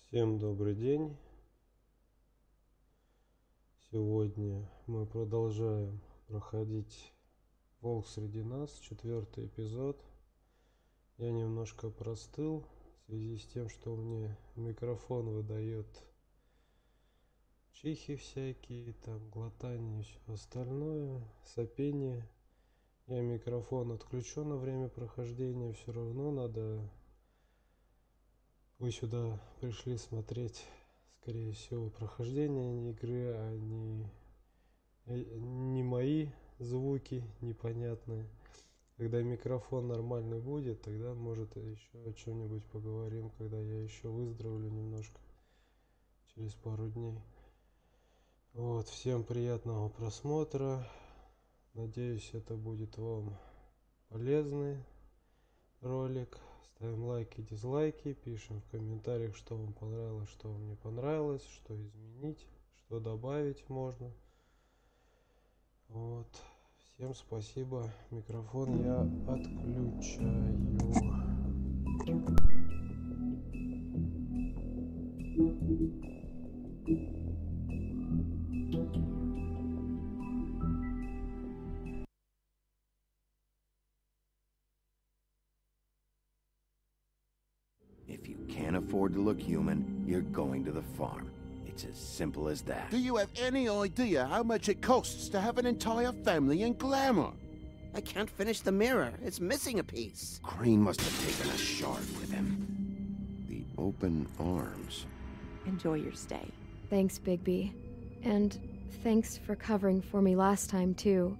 Всем добрый день. Сегодня мы продолжаем проходить «Волк среди нас», 4-й эпизод. Я немножко простыл в связи с тем, что мне микрофон выдает чихи всякие, там глотание и все остальное, сопение. Я микрофон отключу на время прохождения, все равно надо... Вы сюда пришли смотреть, скорее всего, прохождение игры, а не мои звуки непонятные. Когда микрофон нормальный будет, тогда, может, еще о чем-нибудь поговорим, когда я еще выздоровлю немножко, через пару дней. Вот, всем приятного просмотра. Надеюсь, это будет вам полезный ролик. Ставим лайки, дизлайки, пишем в комментариях, что вам понравилось, что вам не понравилось, что изменить, что добавить можно. Вот. Всем спасибо. Микрофон я отключаю. If you can't afford to look human, you're going to the farm. It's as simple as that. Do you have any idea how much it costs to have an entire family in glamour? I can't finish the mirror. It's missing a piece. Crane must have taken a shard with him. The open arms. Enjoy your stay. Thanks, Bigby. And thanks for covering for me last time, too.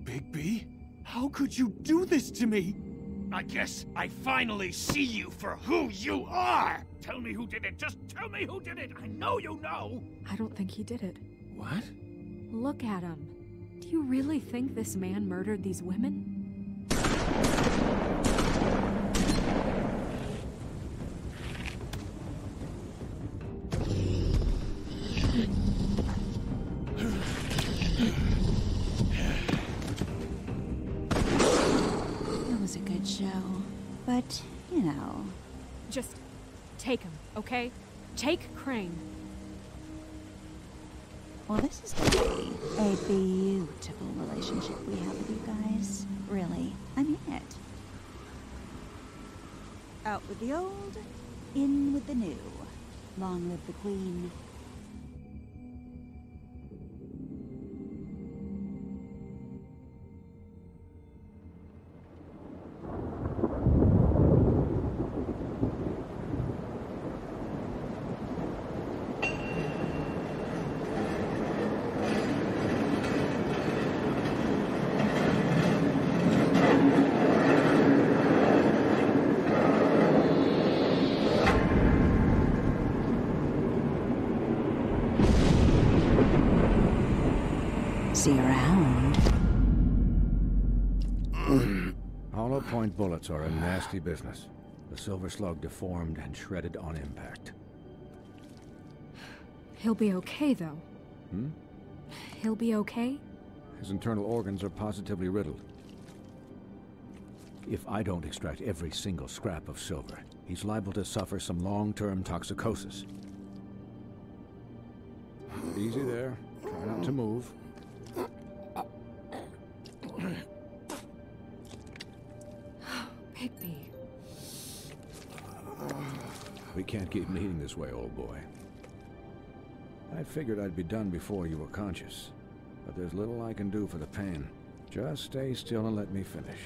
Bigby? How could you do this to me? I guess I finally see you for who you are! Tell me who did it! Just tell me who did it! I know you know! I don't think he did it. What? Look at him. Do you really think this man murdered these women? It was a good show, but, you know... Just take him, okay? Take Crane. Well, this is gonna be a beautiful relationship we have with you guys. Really, I mean it. Out with the old, in with the new. Long live the Queen. See you around. Hollow point bullets are a nasty business. The silver slug deformed and shredded on impact. He'll be okay, though. Hmm? He'll be okay? His internal organs are positively riddled. If I don't extract every single scrap of silver, he's liable to suffer some long-term toxicosis. Easy there. Try not to move. Bigby. We can't keep meeting this way, old boy. I figured I'd be done before you were conscious, but there's little I can do for the pain. Just stay still and let me finish.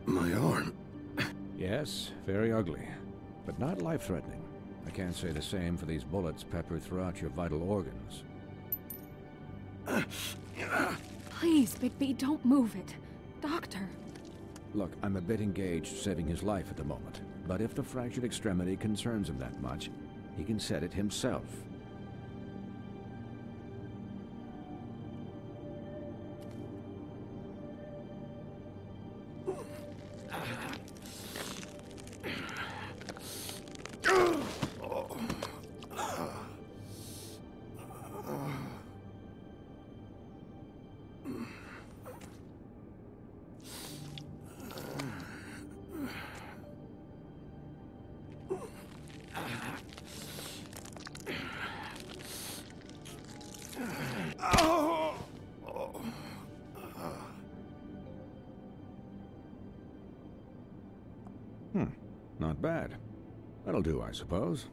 My arm. Yes, very ugly, but not life-threatening. I can't say the same for these bullets peppered throughout your vital organs. Please, Bigby, don't move it. Doctor. Look, I'm a bit engaged saving his life at the moment, but if the fractured extremity concerns him that much, he can set it himself. Not bad. That'll do, I suppose.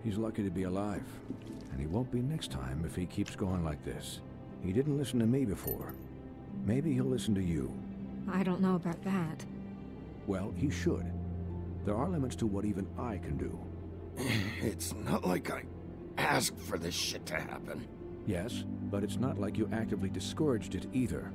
He's lucky to be alive. And he won't be next time if he keeps going like this. He didn't listen to me before. Maybe he'll listen to you. I don't know about that. Well, he should. There are limits to what even I can do. It's not like I asked for this shit to happen. Yes, but it's not like you actively discouraged it either.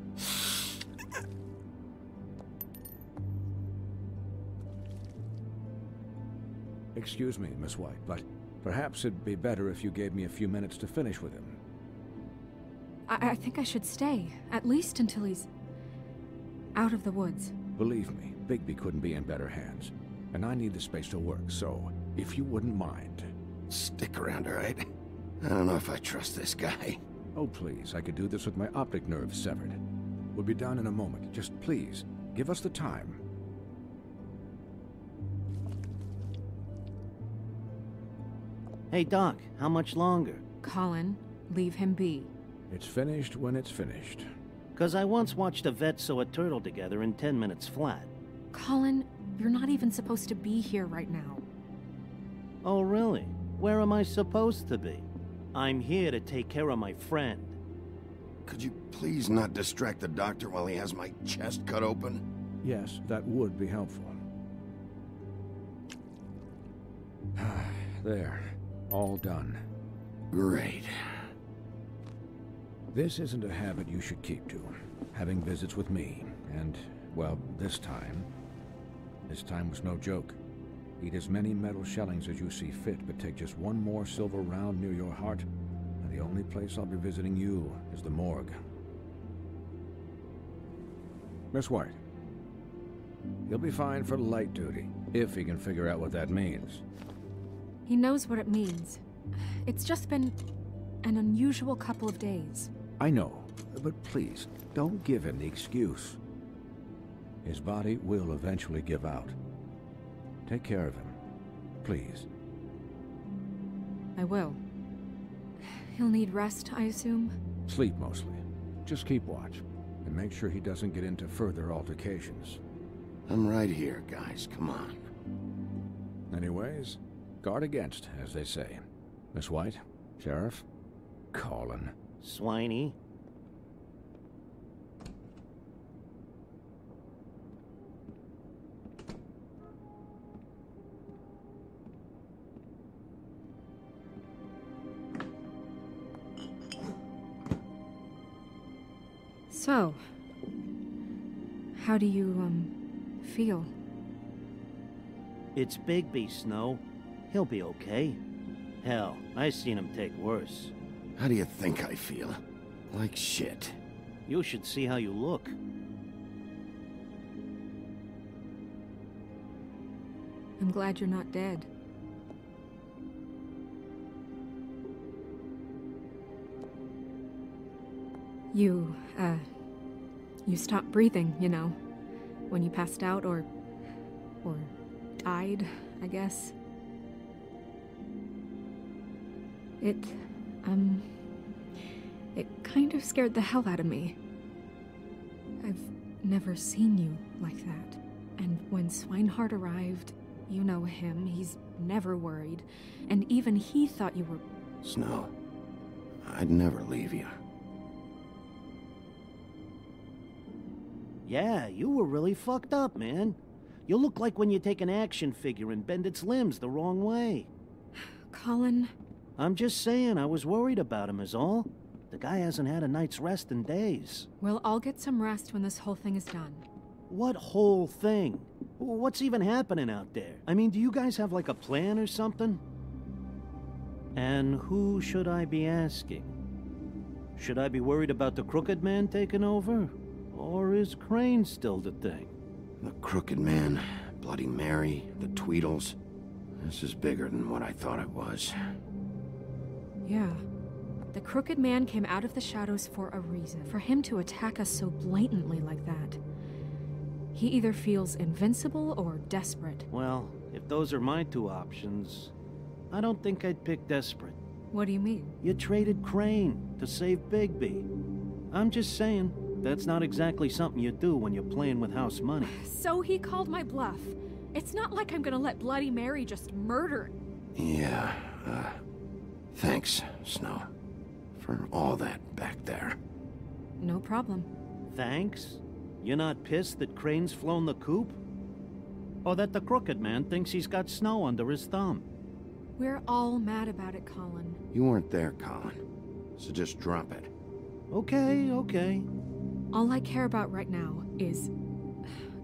Excuse me, Miss White, but perhaps it'd be better if you gave me a few minutes to finish with him. I think I should stay, at least until he's out of the woods. Believe me, Bigby couldn't be in better hands. And I need the space to work, so if you wouldn't mind. Stick around, all right? I don't know if I trust this guy. Oh, please, I could do this with my optic nerve severed. We'll be done in a moment. Just please, give us the time. Hey, Doc, how much longer? Colin, leave him be. It's finished when it's finished. 'Cause I once watched a vet sew a turtle together in 10 minutes flat. Colin, you're not even supposed to be here right now. Oh, really? Where am I supposed to be? I'm here to take care of my friend. Could you please not distract the doctor while he has my chest cut open? Yes, that would be helpful. There. All done. Great. This isn't a habit you should keep to. Having visits with me. And, well, this time was no joke. Eat as many metal shellings as you see fit, but take just one more silver round near your heart, and the only place I'll be visiting you is the morgue. Miss White. He'll be fine for light duty, if he can figure out what that means. He knows what it means. It's just been an unusual couple of days. I know, but please, don't give him the excuse. His body will eventually give out. Take care of him, please. I will. He'll need rest, I assume? Sleep mostly. Just keep watch, and make sure he doesn't get into further altercations. I'm right here, guys. Come on. Anyways, guard against, as they say. Miss White, Sheriff, Colin. Swiney. So, how do you, feel? It's Bigby, Snow. He'll be okay. Hell, I seen him take worse. How do you think I feel? Like shit. You should see how you look. I'm glad you're not dead. You stopped breathing, you know, when you passed out or died, I guess. It kind of scared the hell out of me. I've never seen you like that. And when Swinehart arrived, you know him, he's never worried. And even he thought you were... Snow, I'd never leave you. Yeah, you were really fucked up, man. You look like when you take an action figure and bend its limbs the wrong way. Colin... I'm just saying, I was worried about him is all. The guy hasn't had a night's rest in days. Well, I'll get some rest when this whole thing is done. What whole thing? What's even happening out there? I mean, do you guys have like a plan or something? And who should I be asking? Should I be worried about the Crooked Man taking over? Or is Crane still the thing? The Crooked Man, Bloody Mary, the Tweedles. This is bigger than what I thought it was. Yeah. The Crooked Man came out of the shadows for a reason. For him to attack us so blatantly like that. He either feels invincible or desperate. Well, if those are my two options, I don't think I'd pick desperate. What do you mean? You traded Crane to save Bigby. I'm just saying, that's not exactly something you do when you're playing with house money. So he called my bluff. It's not like I'm gonna let Bloody Mary just murder... Yeah, thanks, Snow, for all that back there. No problem. Thanks? You're not pissed that Crane's flown the coop? Or that the crooked man thinks he's got Snow under his thumb? We're all mad about it, Colin. You weren't there, Colin, so just drop it. Okay, okay. All I care about right now is...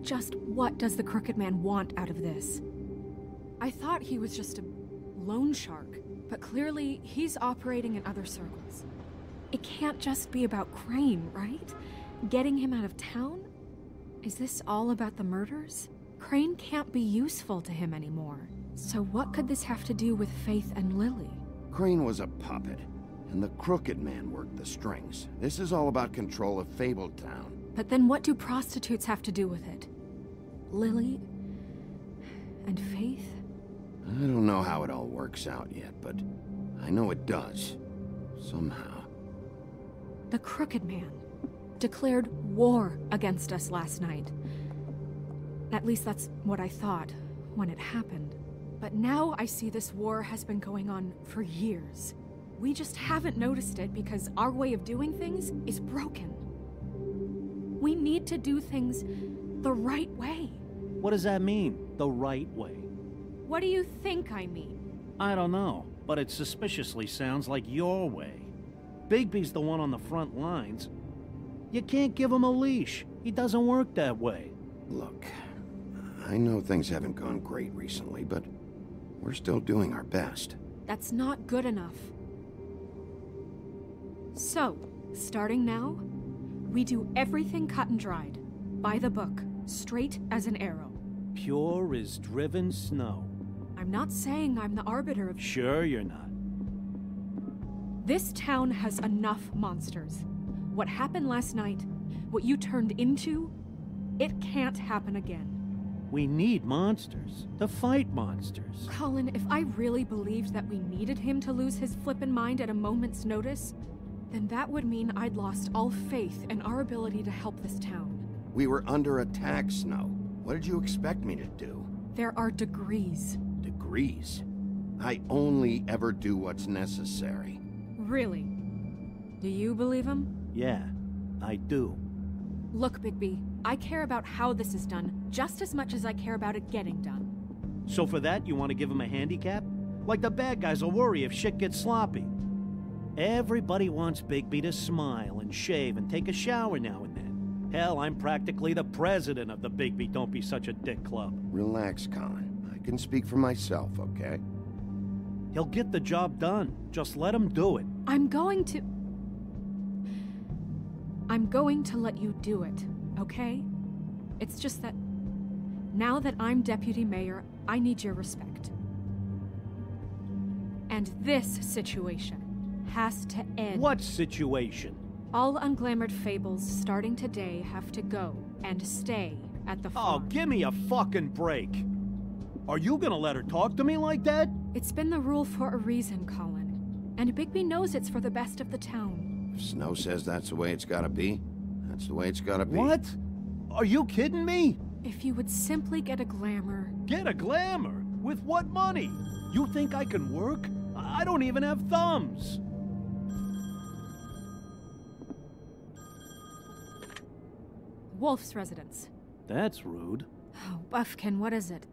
just what does the crooked man want out of this? I thought he was just a loan shark, but clearly he's operating in other circles. It can't just be about Crane, right? Getting him out of town? Is this all about the murders? Crane can't be useful to him anymore. So what could this have to do with Faith and Lily? Crane was a puppet, and the crooked man worked the strings. This is all about control of Fabletown. But then what do prostitutes have to do with it? Lily? And Faith? I don't know how it all works out yet, but I know it does. Somehow. The crooked man declared war against us last night. At least that's what I thought when it happened. But now I see this war has been going on for years. We just haven't noticed it because our way of doing things is broken. We need to do things the right way. What does that mean, the right way? What do you think I mean? I don't know, but it suspiciously sounds like your way. Bigby's the one on the front lines. You can't give him a leash. He doesn't work that way. Look, I know things haven't gone great recently, but we're still doing our best. That's not good enough. So, starting now, we do everything cut and dried. By the book, straight as an arrow. Pure as driven snow. I'm not saying I'm the arbiter of... Sure you're not. This town has enough monsters. What happened last night, what you turned into, it can't happen again. We need monsters. To fight monsters. Colin, if I really believed that we needed him to lose his flippin' mind at a moment's notice, then that would mean I'd lost all faith in our ability to help this town. We were under attack, Snow. What did you expect me to do? There are degrees. Degrees? I only ever do what's necessary. Really? Do you believe him? Yeah, I do. Look, Bigby, I care about how this is done just as much as I care about it getting done. So for that, you want to give him a handicap? Like the bad guys will worry if shit gets sloppy. Everybody wants Bigby to smile and shave and take a shower now and then. Hell, I'm practically the president of the Bigby Don't Be Such a Dick Club. Relax, Colin. I can speak for myself, okay? He'll get the job done. Just let him do it. I'm going to let you do it, okay? It's just that now that I'm deputy mayor, I need your respect. And this situation has to end. What situation? All unglamored fables starting today have to go and stay at the farm. Oh, give me a fucking break. Are you gonna let her talk to me like that? It's been the rule for a reason, Colin. And Bigby knows it's for the best of the town. If Snow says that's the way it's gotta be, that's the way it's gotta be. What? Are you kidding me? If you would simply get a glamour... Get a glamour? With what money? You think I can work? I don't even have thumbs. Wolf's residence. That's rude. Oh, Buffkin, what is it?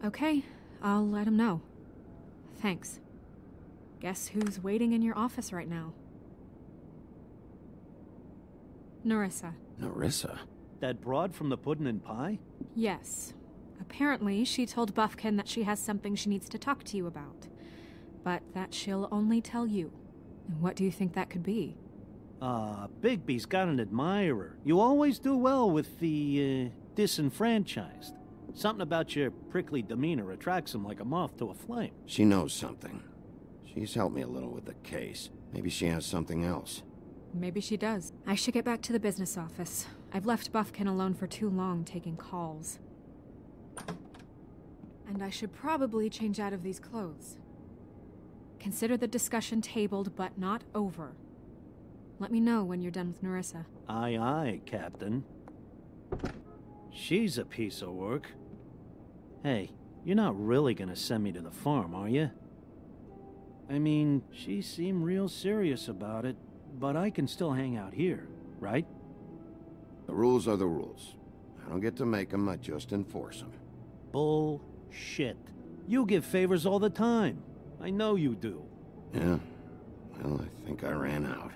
Okay, I'll let him know. Thanks. Guess who's waiting in your office right now? Nerissa. Nerissa? That broad from the Puddin' and Pie? Yes. Apparently, she told Buffkin that she has something she needs to talk to you about. But that she'll only tell you. And what do you think that could be? Bigby's got an admirer. You always do well with the, disenfranchised. Something about your prickly demeanor attracts him like a moth to a flame. She knows something. She's helped me a little with the case. Maybe she has something else. Maybe she does. I should get back to the business office. I've left Buffkin alone for too long taking calls. And I should probably change out of these clothes. Consider the discussion tabled, but not over. Let me know when you're done with Nerissa. Aye, aye, Captain. She's a piece of work. Hey, you're not really gonna send me to the farm, are you? I mean, she seemed real serious about it, but I can still hang out here, right? The rules are the rules. I don't get to make them, I just enforce them. Bullshit. You give favors all the time. I know you do. Yeah, well, I think I ran out.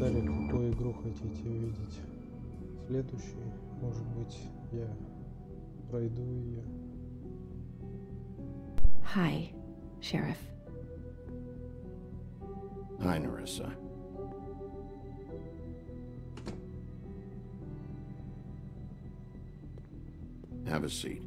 Какую игру хотите увидеть? Следующий, может быть, я пройду ее. Hi, Sheriff. Hi, Nerissa. Have a seat.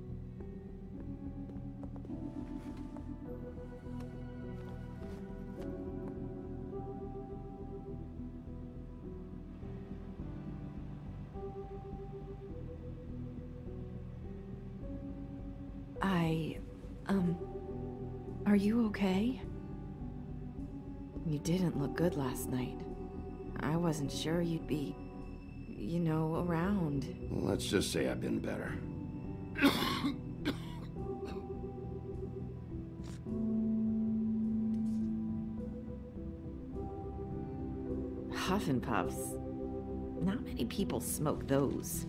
Are you okay? You didn't look good last night. I wasn't sure you'd be, you know, around. Well, let's just say I've been better. Huff and puffs. Not many people smoke those.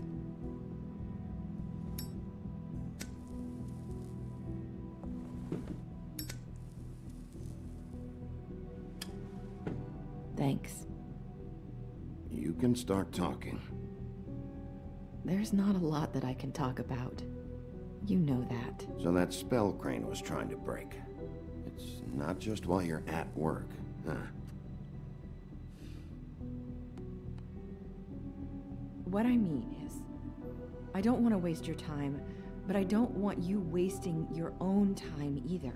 Thanks. You can start talking. There's not a lot that I can talk about. You know that. So that spell Crane was trying to break. It's not just while you're at work, huh? What I mean is, I don't want to waste your time, but I don't want you wasting your own time either.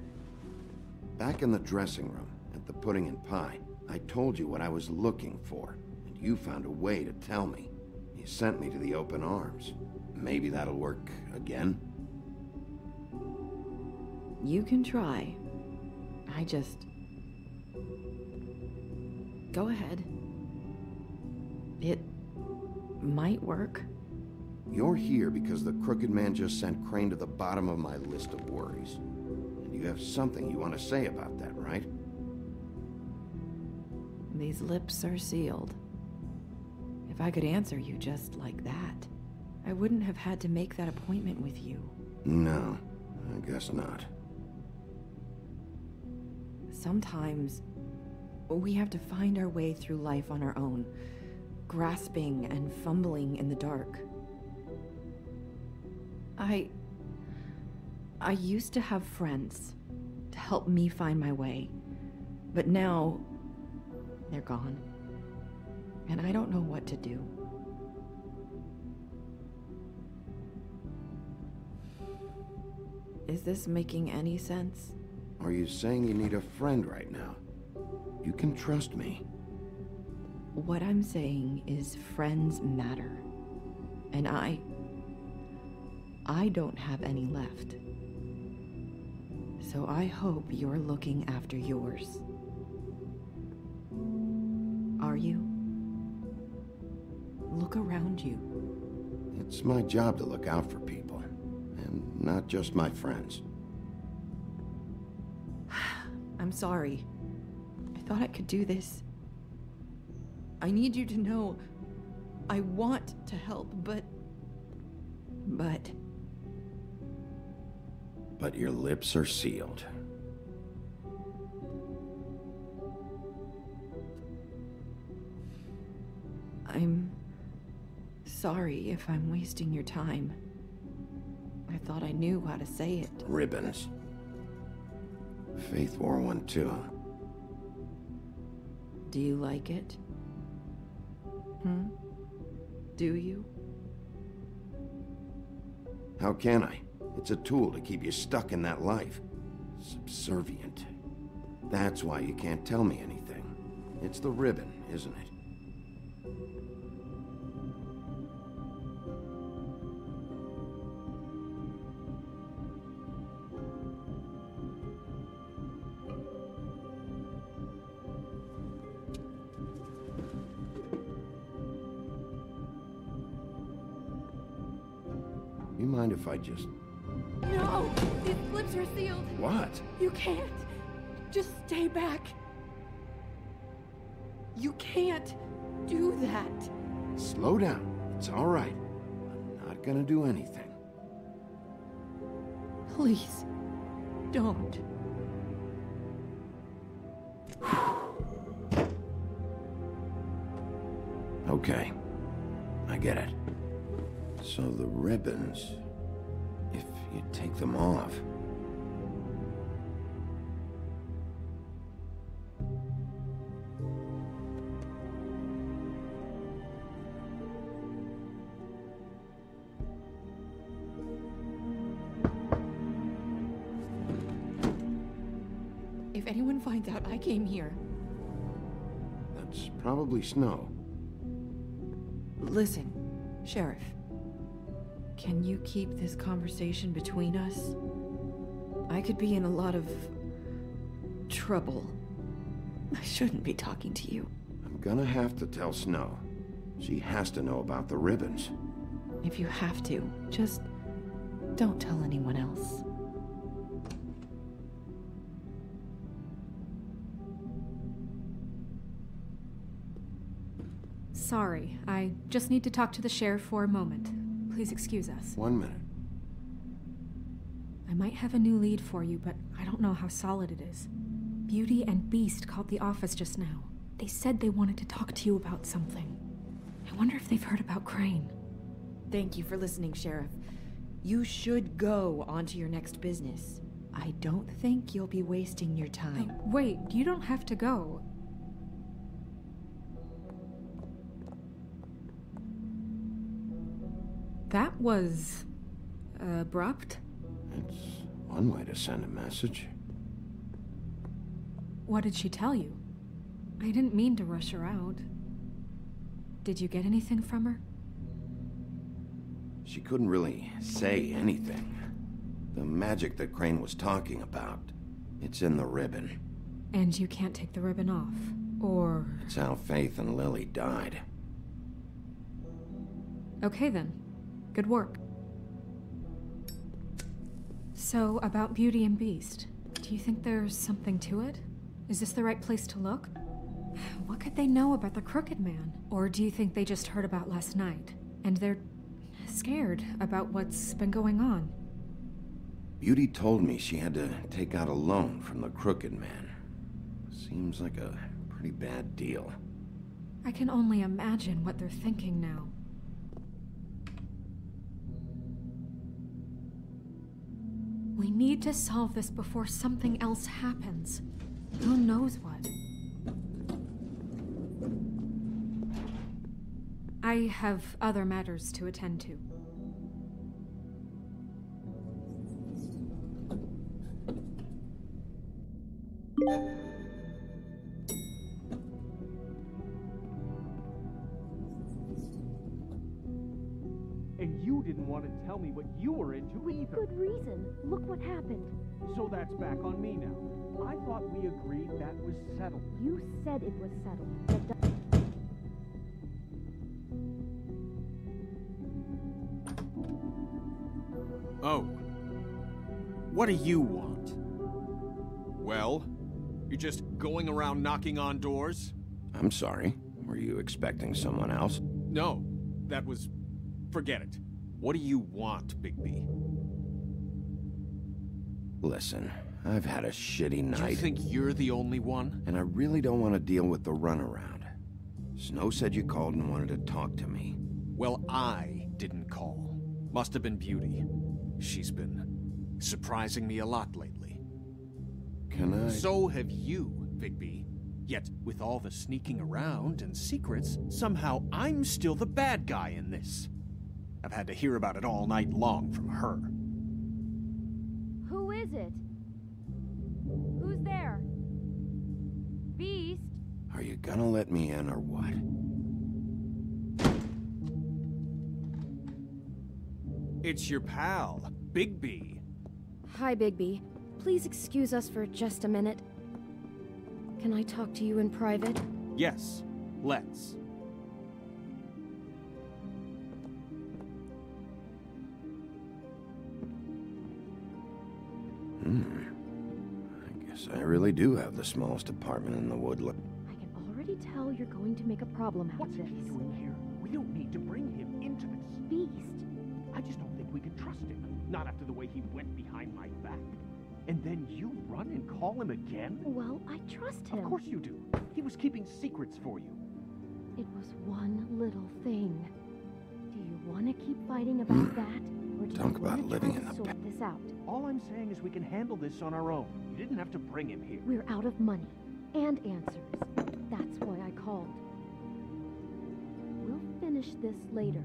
Back in the dressing room, at the pudding and pie, I told you what I was looking for, and you found a way to tell me. You sent me to the open arms. Maybe that'll work again? You can try. I just... Go ahead. It might work. You're here because the crooked man just sent Crane to the bottom of my list of worries. And you have something you want to say about that, right? These lips are sealed. If I could answer you just like that, I wouldn't have had to make that appointment with you. No, I guess not. Sometimes, we have to find our way through life on our own, grasping and fumbling in the dark. I used to have friends to help me find my way, but now they're gone, and I don't know what to do. Is this making any sense? Are you saying you need a friend right now? You can trust me. What I'm saying is friends matter, and I don't have any left. So I hope you're looking after yours. Are you? Look around you. It's my job to look out for people, and not just my friends. I'm sorry. thought I could do this. I need you to know I want to help, but... But your lips are sealed. I'm sorry if I'm wasting your time. I thought I knew how to say it. Ribbons. Faith wore one too. Do you like it? Do you? How can I? It's a tool to keep you stuck in that life. Subservient. That's why you can't tell me anything. It's the ribbon, isn't it? You mind if I just... No! These lips are sealed! What? You can't! Just stay back! You can't do that! Slow down. It's all right. I'm not gonna do anything. Please, don't. Okay. I get it. So the ribbons, if you take them off... If anyone finds out I came here... That's probably Snow. Listen, Sheriff. Can you keep this conversation between us? I could be in a lot of... trouble. I shouldn't be talking to you. I'm gonna have to tell Snow. She has to know about the ribbons. If you have to, just don't tell anyone else. Sorry, I just need to talk to the sheriff for a moment. Please excuse us. 1 minute. I might have a new lead for you, but I don't know how solid it is. Beauty and Beast called the office just now. They said they wanted to talk to you about something. I wonder if they've heard about Crane. Thank you for listening, Sheriff. You should go on to your next business. I don't think you'll be wasting your time. Wait, you don't have to go. That was... abrupt? It's one way to send a message. What did she tell you? I didn't mean to rush her out. Did you get anything from her? She couldn't really say anything. The magic that Crane was talking about, it's in the ribbon. And you can't take the ribbon off, or... It's how Faith and Lily died. Okay then. Good work. So, about Beauty and Beast, do you think there's something to it? Is this the right place to look? What could they know about the Crooked Man? Or do you think they just heard about last night, and they're scared about what's been going on? Beauty told me she had to take out a loan from the Crooked Man. Seems like a pretty bad deal. I can only imagine what they're thinking now. We need to solve this before something else happens. Who knows what? I have other matters to attend to. And you didn't want to tell me what you were into either. Good reason. Look what happened. So that's back on me now. I thought we agreed that was settled. You said it was settled. Oh. What do you want? Well, You're just going around knocking on doors? I'm sorry. Were you expecting someone else? No, that was... forget it. What do you want, Bigby? Listen, I've had a shitty night. Do you think you're the only one? And I really don't want to deal with the runaround. Snow said you called and wanted to talk to me. Well, I didn't call. Must have been Beauty. She's been surprising me a lot lately. Can I... So have you, Bigby. Yet, with all the sneaking around and secrets, somehow I'm still the bad guy in this. I've had to hear about it all night long from her. Who is it? Who's there? Beast? Are you gonna let me in or what? It's your pal, Bigby. Hi, Bigby. Please excuse us for just a minute. Can I talk to you in private? Yes, let's. I guess I really do have the smallest apartment in the woodland. I can already tell you're going to make a problem out of this. What's he doing here? We don't need to bring him into this. Beast. I just don't think we can trust him. Not after the way he went behind my back. And then you run and call him again? Well, I trust him. Of course you do. He was keeping secrets for you. It was one little thing. Do you want to keep fighting about that? Or do Talk you about want to living try in to the sort this out? All I'm saying is we can handle this on our own. You didn't have to bring him here. We're out of money and answers. That's why I called. We'll finish this later,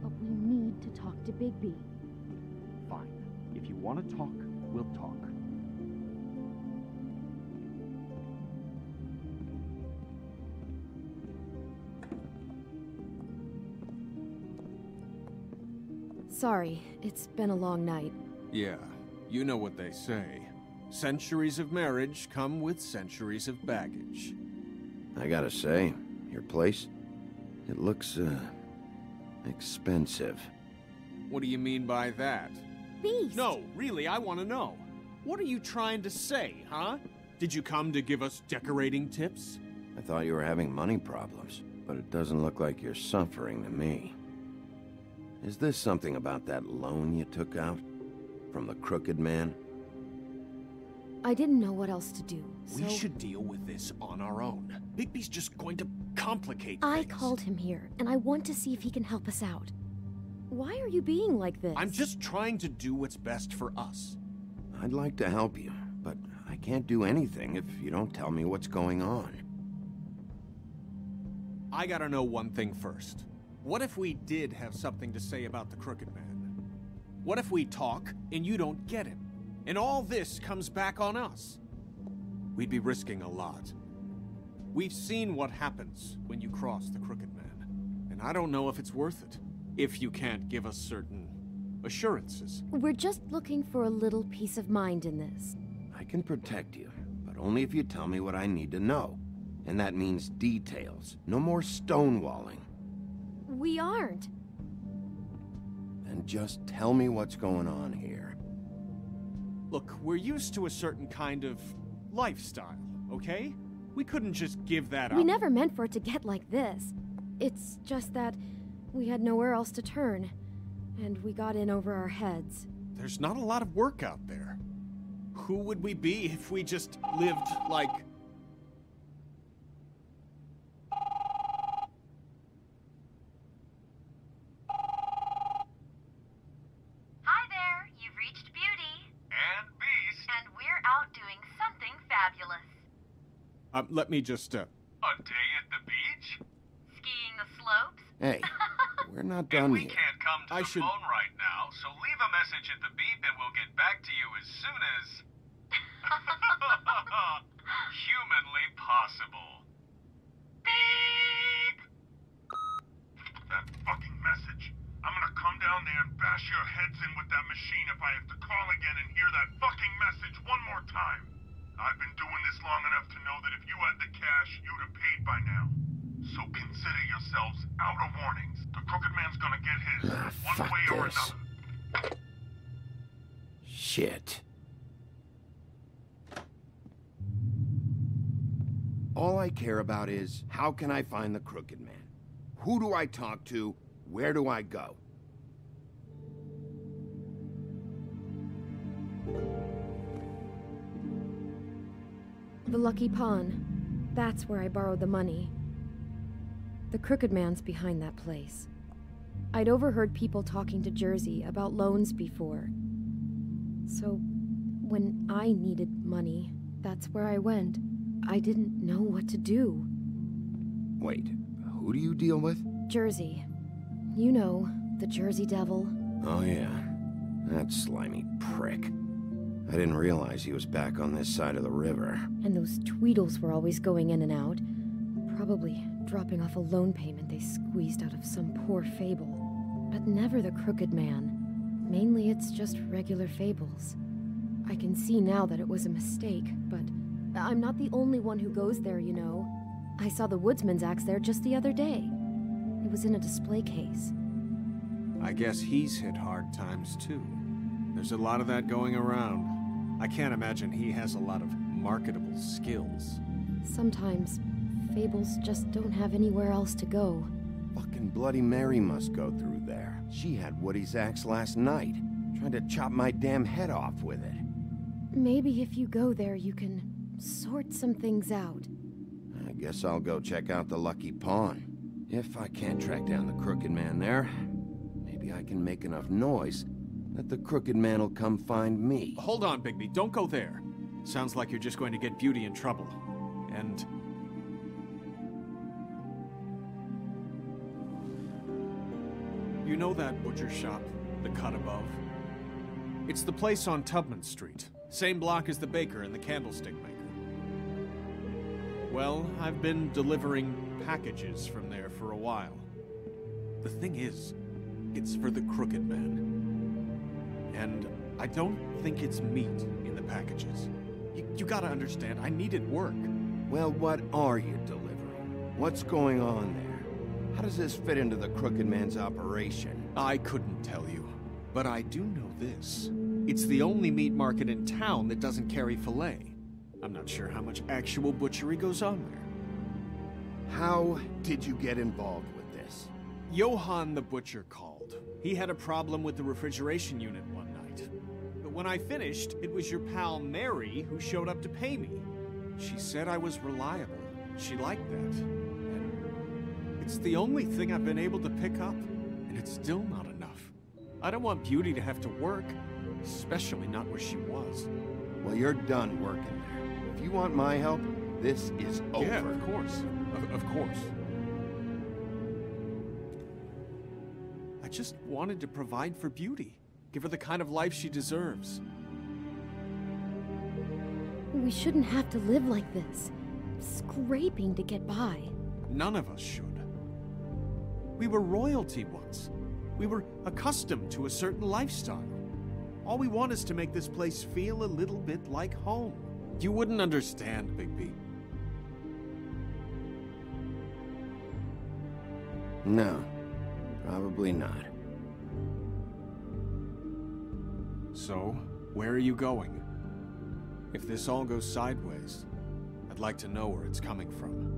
but we need to talk to Bigby. Fine. If you want to talk, we'll talk. Sorry, it's been a long night. Yeah, you know what they say. Centuries of marriage come with centuries of baggage. I gotta say, your place, it looks, expensive. What do you mean by that? Beast! No, really, I want to know. What are you trying to say, huh? Did you come to give us decorating tips? I thought you were having money problems, but it doesn't look like you're suffering to me. Is this something about that loan you took out? From the crooked man? I didn't know what else to do, so... We should deal with this on our own. Bigby's just going to complicate I things. called him here, and I want to see if he can help us out. Why are you being like this? I'm just trying to do what's best for us. I'd like to help you, but I can't do anything if you don't tell me what's going on. I gotta know one thing first. What if we did have something to say about the crooked man? What if we talk and you don't get him? And all this comes back on us? We'd be risking a lot. We've seen what happens when you cross the crooked man. And I don't know if it's worth it, if you can't give us certain assurances. We're just looking for a little peace of mind in this. I can protect you, but only if you tell me what I need to know. And that means details. No more stonewalling. We aren't. Then just tell me what's going on here. Look, we're used to a certain kind of lifestyle, okay? We couldn't just give that up. We never meant for it to get like this. It's just that we had nowhere else to turn, and we got in over our heads. There's not a lot of work out there. Who would we be if we just lived like... Hi there, you've reached Beauty. And Beast. And we're out doing something fabulous. Let me just, A day at the beach? Skiing the slopes? Hey, we're not done We yet. can't come to I the should- phone right now, so leave a message at the beep and we'll get back to you as soon as... humanly possible. Beep! That fucking message. I'm gonna come down there and bash your heads in with that machine if I have to call again and hear that fucking message one more time. I've been doing this long enough to know that if you had the cash, you'd have paid by now. So consider yourselves out of warnings. The crooked man's gonna get his, one fuck way or this. another. Shit. All I care about is, how can I find the Crooked Man? Who do I talk to? Where do I go? The Lucky Pawn. That's where I borrowed the money. The Crooked Man's behind that place. I'd overheard people talking to Jersey about loans before. So, when I needed money, that's where I went. I didn't know what to do. Wait, who do you deal with? Jersey. You know, the Jersey Devil. Oh yeah, that slimy prick. I didn't realize he was back on this side of the river. And those Tweedles were always going in and out. Probably dropping off a loan payment they squeezed out of some poor fable. But never the Crooked Man. Mainly it's just regular fables. I can see now that it was a mistake, but I'm not the only one who goes there, you know. I saw the Woodsman's axe there just the other day. It was in a display case. I guess he's hit hard times too. There's a lot of that going around. I can't imagine he has a lot of marketable skills. Sometimes, fables just don't have anywhere else to go. Fucking Bloody Mary must go through there. She had Woody's axe last night, trying to chop my damn head off with it. Maybe if you go there, you can sort some things out. I guess I'll go check out the Lucky Pawn. If I can't track down the Crooked Man there, maybe I can make enough noise that the Crooked Man will come find me. Hold on, Bigby. Don't go there. Sounds like you're just going to get Beauty in trouble. And... you know that butcher shop, the cut above? It's the place on Tubman Street. Same block as the baker and the candlestick maker. Well, I've been delivering packages from there for a while. The thing is, it's for the Crooked Man. And I don't think it's meat in the packages. You gotta understand, I needed work. Well, what are you delivering? What's going on there? How does this fit into the Crooked Man's operation? I couldn't tell you, but I do know this. It's the only meat market in town that doesn't carry filet. I'm not sure how much actual butchery goes on there. How did you get involved with this? Johann the butcher called. He had a problem with the refrigeration unit one night. But when I finished, it was your pal Mary who showed up to pay me. She said I was reliable. She liked that. And it's the only thing I've been able to pick up, and it's still not enough. I don't want Beauty to have to work, especially not where she was. Well, you're done working there. If you want my help, this is over. Yeah, of course. Of course. I just wanted to provide for Beauty. Give her the kind of life she deserves. We shouldn't have to live like this. Scraping to get by. None of us should. We were royalty once. We were accustomed to a certain lifestyle. All we want is to make this place feel a little bit like home. You wouldn't understand, Bigby. No, probably not. So, where are you going? If this all goes sideways, I'd like to know where it's coming from.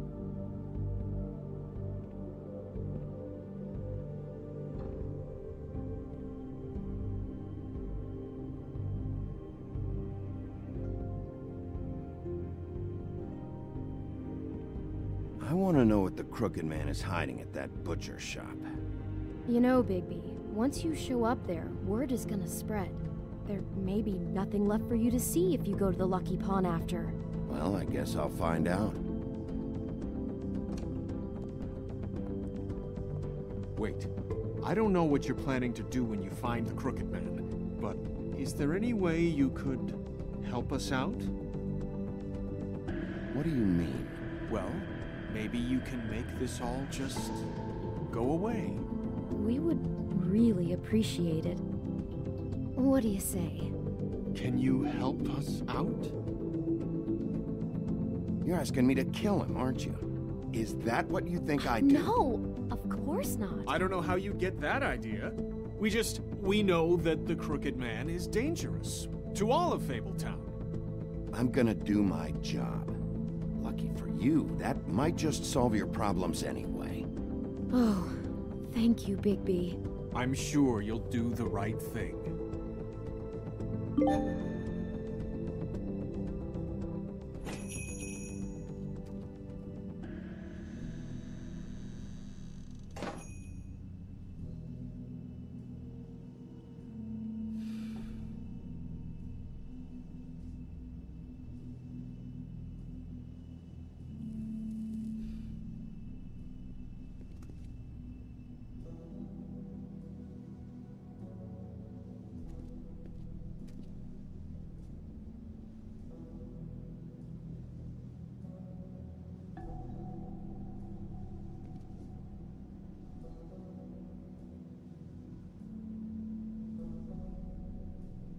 I want to know what the Crooked Man is hiding at that butcher shop. You know, Bigby, once you show up there, word is gonna spread. There may be nothing left for you to see if you go to the Lucky Pawn after. Well, I guess I'll find out. Wait, I don't know what you're planning to do when you find the Crooked Man, but is there any way you could help us out? What do you mean? Well, maybe you can make this all just go away. We would really appreciate it. What do you say? Can you help us out? You're asking me to kill him, aren't you? Is that what you think I do? No, of course not. I don't know how you get that idea. We know that the Crooked Man is dangerous to all of Fabletown. I'm gonna do my job. Lucky for you, that might just solve your problems anyway. Oh, thank you, Bigby. I'm sure you'll do the right thing.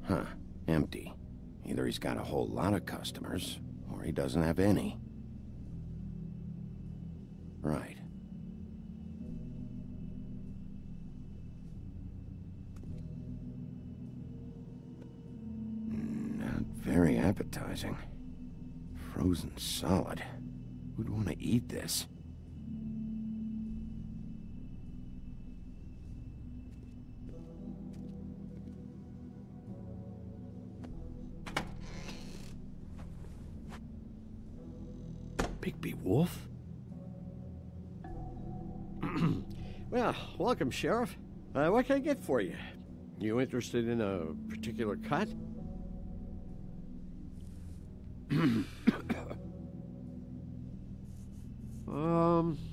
Huh. Empty. Either he's got a whole lot of customers, or he doesn't have any. Right. Not very appetizing. Frozen solid. Who'd want to eat this? Bigby Wolf? Well, welcome, Sheriff. What can I get for you? You interested in a particular cut?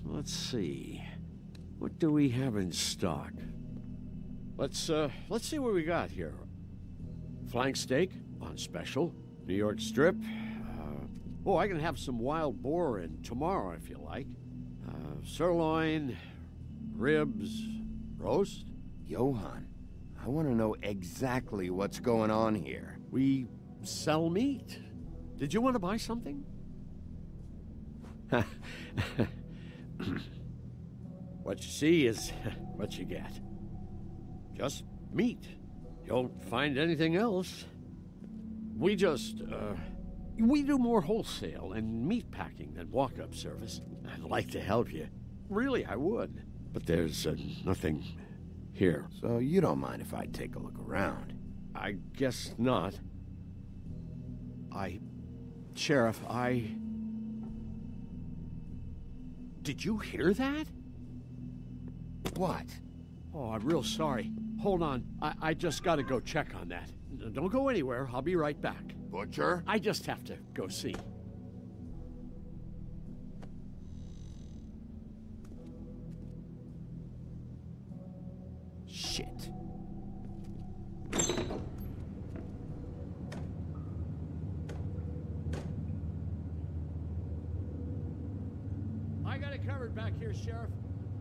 Let's see. What do we have in stock? Let's see what we got here. Flank steak on special. New York strip. Oh, I can have some wild boar in tomorrow if you like. Sirloin, ribs, roast. Johann, I want to know exactly what's going on here. We sell meat. Did you want to buy something? What you see is what you get. Just meat. You don't find anything else. We just, we do more wholesale and meat packing than walk-up service. I'd like to help you. Really, I would. But there's nothing here. So you don't mind if I take a look around? I guess not. Sheriff, Did you hear that? What? Oh, I'm real sorry. Hold on. I just gotta go check on that. Don't go anywhere. I'll be right back. Butcher? I just have to go see. Shit. I got it covered back here, Sheriff.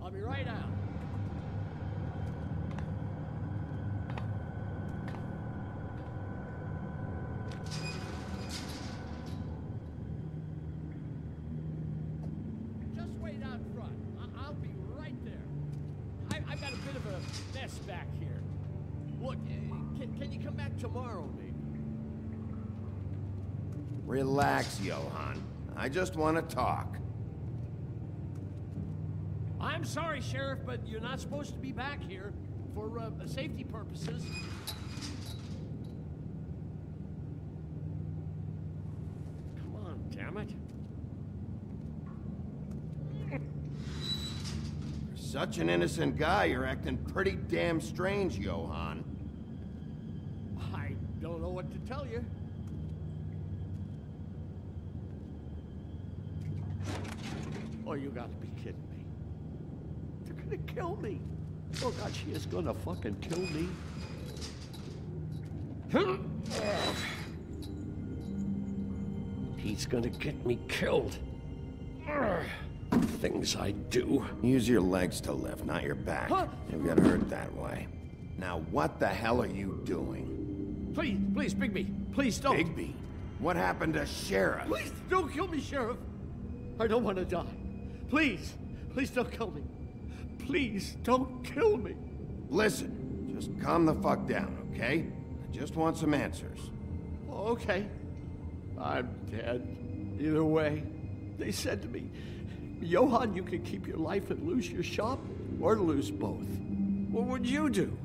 I'll be right out. Just wait out front. I'll be right there. I've got a bit of a mess back here. Look, can you come back tomorrow, maybe? Relax, Johann. I just want to talk. I'm sorry, Sheriff, but you're not supposed to be back here for safety purposes. Come on, damn it. For such an innocent guy, you're acting pretty damn strange, Johann. I don't know what to tell you. Oh, you gotta be kidding me. They're gonna kill me. Oh God, she is gonna fucking kill me. He's gonna get me killed. Things I do. Use your legs to lift, not your back. Huh? You'll get hurt that way. Now, what the hell are you doing? Please, Bigby. Please don't. Bigby? What happened to Sheriff? Please don't kill me, Sheriff. I don't want to die. Please don't kill me. Please don't kill me. Listen, just calm the fuck down, okay? I just want some answers. Okay. I'm dead. Either way. They said to me, Johann, you can keep your life and lose your shop, or lose both. What would you do?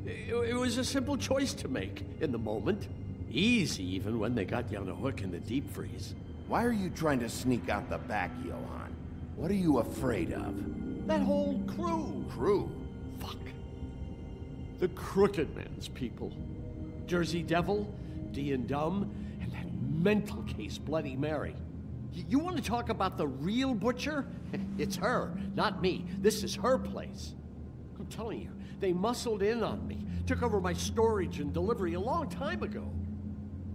It was a simple choice to make in the moment. Easy, even when they got you on a hook in the deep freeze. Why are you trying to sneak out the back, Johann? What are you afraid of? That whole crew. Crew? Fuck. The Crooked Man's people. Jersey Devil, D and Dumb, and that mental case Bloody Mary. You want to talk about the real butcher? It's her, not me. This is her place. I'm telling you, they muscled in on me, took over my storage and delivery a long time ago.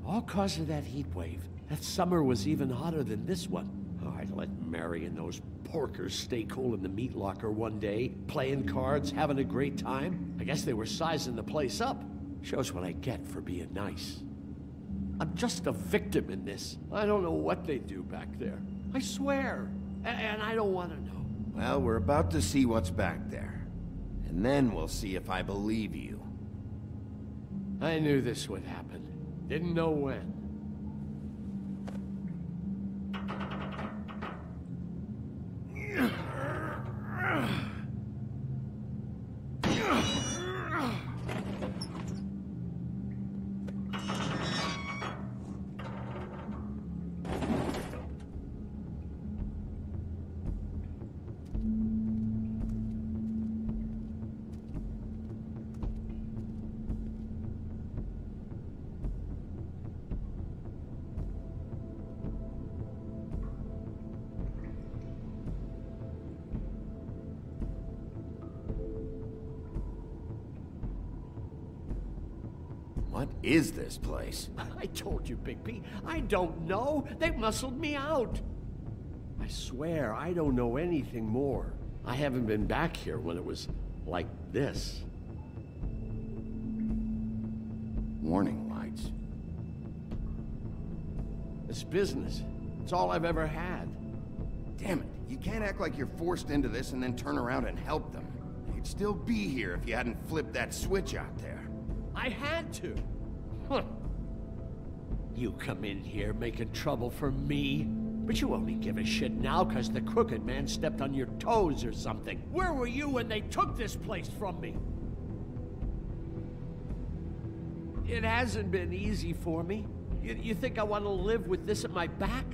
All cause of that heat wave. That summer was even hotter than this one. Oh, I let Mary and those porkers stay cool in the meat locker one day, playing cards, having a great time. I guess they were sizing the place up. Shows what I get for being nice. I'm just a victim in this. I don't know what they do back there. I swear. And I don't want to know. Well, we're about to see what's back there. And then we'll see if I believe you. I knew this would happen. Didn't know when. What is this place? I told you, Big P. I don't know. They muscled me out. I swear, I don't know anything more. I haven't been back here when it was like this. Warning lights. This business, it's all I've ever had. Damn it, you can't act like you're forced into this and then turn around and help them. You'd still be here if you hadn't flipped that switch out there. I had to. Huh. You come in here making trouble for me, but you only give a shit now because the Crooked Man stepped on your toes or something. Where were you when they took this place from me? It hasn't been easy for me. You think I want to live with this at my back?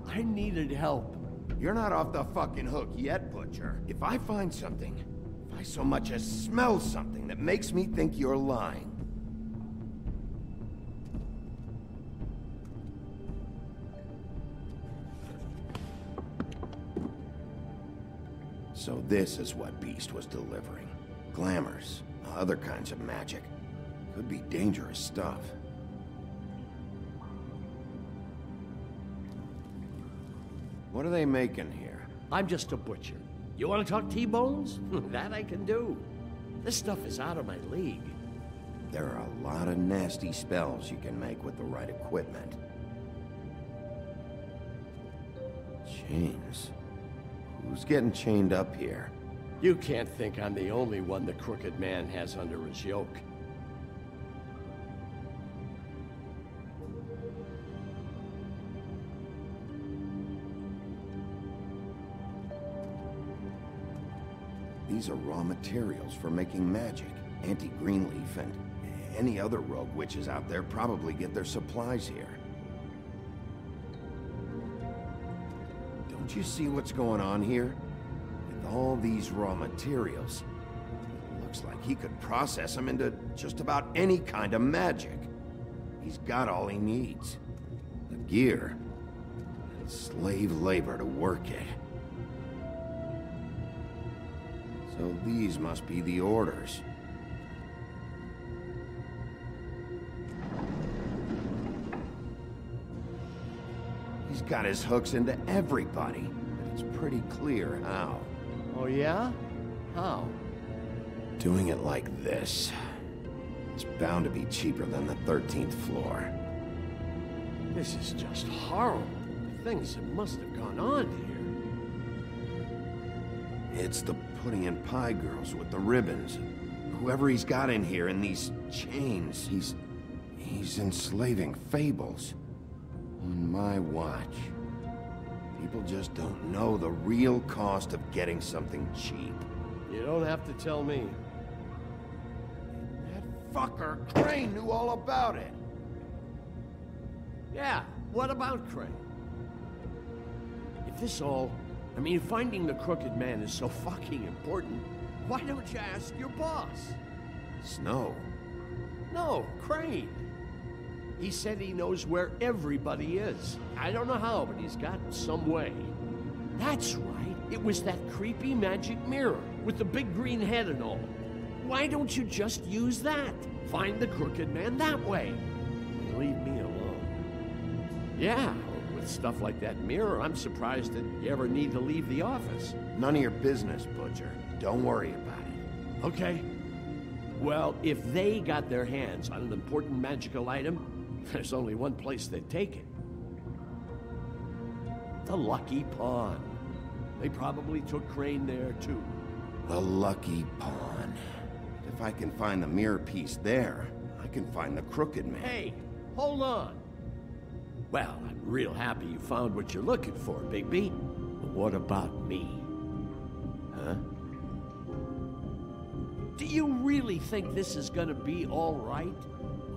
I needed help. You're not off the fucking hook yet, Butcher. If I find something, if I so much as smell something that makes me think you're lying, so this is what Beast was delivering. Glamours, other kinds of magic. Could be dangerous stuff. What are they making here? I'm just a butcher. You want to talk T-bones? That I can do. This stuff is out of my league. There are a lot of nasty spells you can make with the right equipment. Chains. Who's getting chained up here? You can't think I'm the only one the Crooked Man has under his yoke. These are raw materials for making magic. Auntie Greenleaf and any other rogue witches out there probably get their supplies here. Don't you see what's going on here? With all these raw materials, it looks like he could process them into just about any kind of magic. He's got all he needs. The gear and slave labor to work it. So these must be the orders. He's got his hooks into everybody, but it's pretty clear how. Oh yeah? How? Doing it like this. It's bound to be cheaper than the 13th floor. This is just horrible. Things that must have gone on here. It's the pudding and pie girls with the ribbons. Whoever he's got in here in these chains, he's enslaving fables. On my watch. People just don't know the real cost of getting something cheap. You don't have to tell me. That fucker Crane knew all about it. Yeah, what about Crane? If this all... I mean, finding the crooked man is so fucking important, why don't you ask your boss? Snow? No, Crane. He said he knows where everybody is. I don't know how, but he's got some way. That's right. It was that creepy magic mirror with the big green head and all. Why don't you just use that? Find the crooked man that way. And leave me alone. Yeah, with stuff like that mirror, I'm surprised that you ever need to leave the office. None of your business, Butcher. Don't worry about it. Okay. Well, if they got their hands on an important magical item, there's only one place they'd take it. The Lucky Pawn. They probably took Crane there, too. The Lucky Pawn. If I can find the mirror piece there, I can find the crooked man. Hey, hold on. Well, I'm real happy you found what you're looking for, Bigby. But what about me? Huh? Do you really think this is gonna be all right?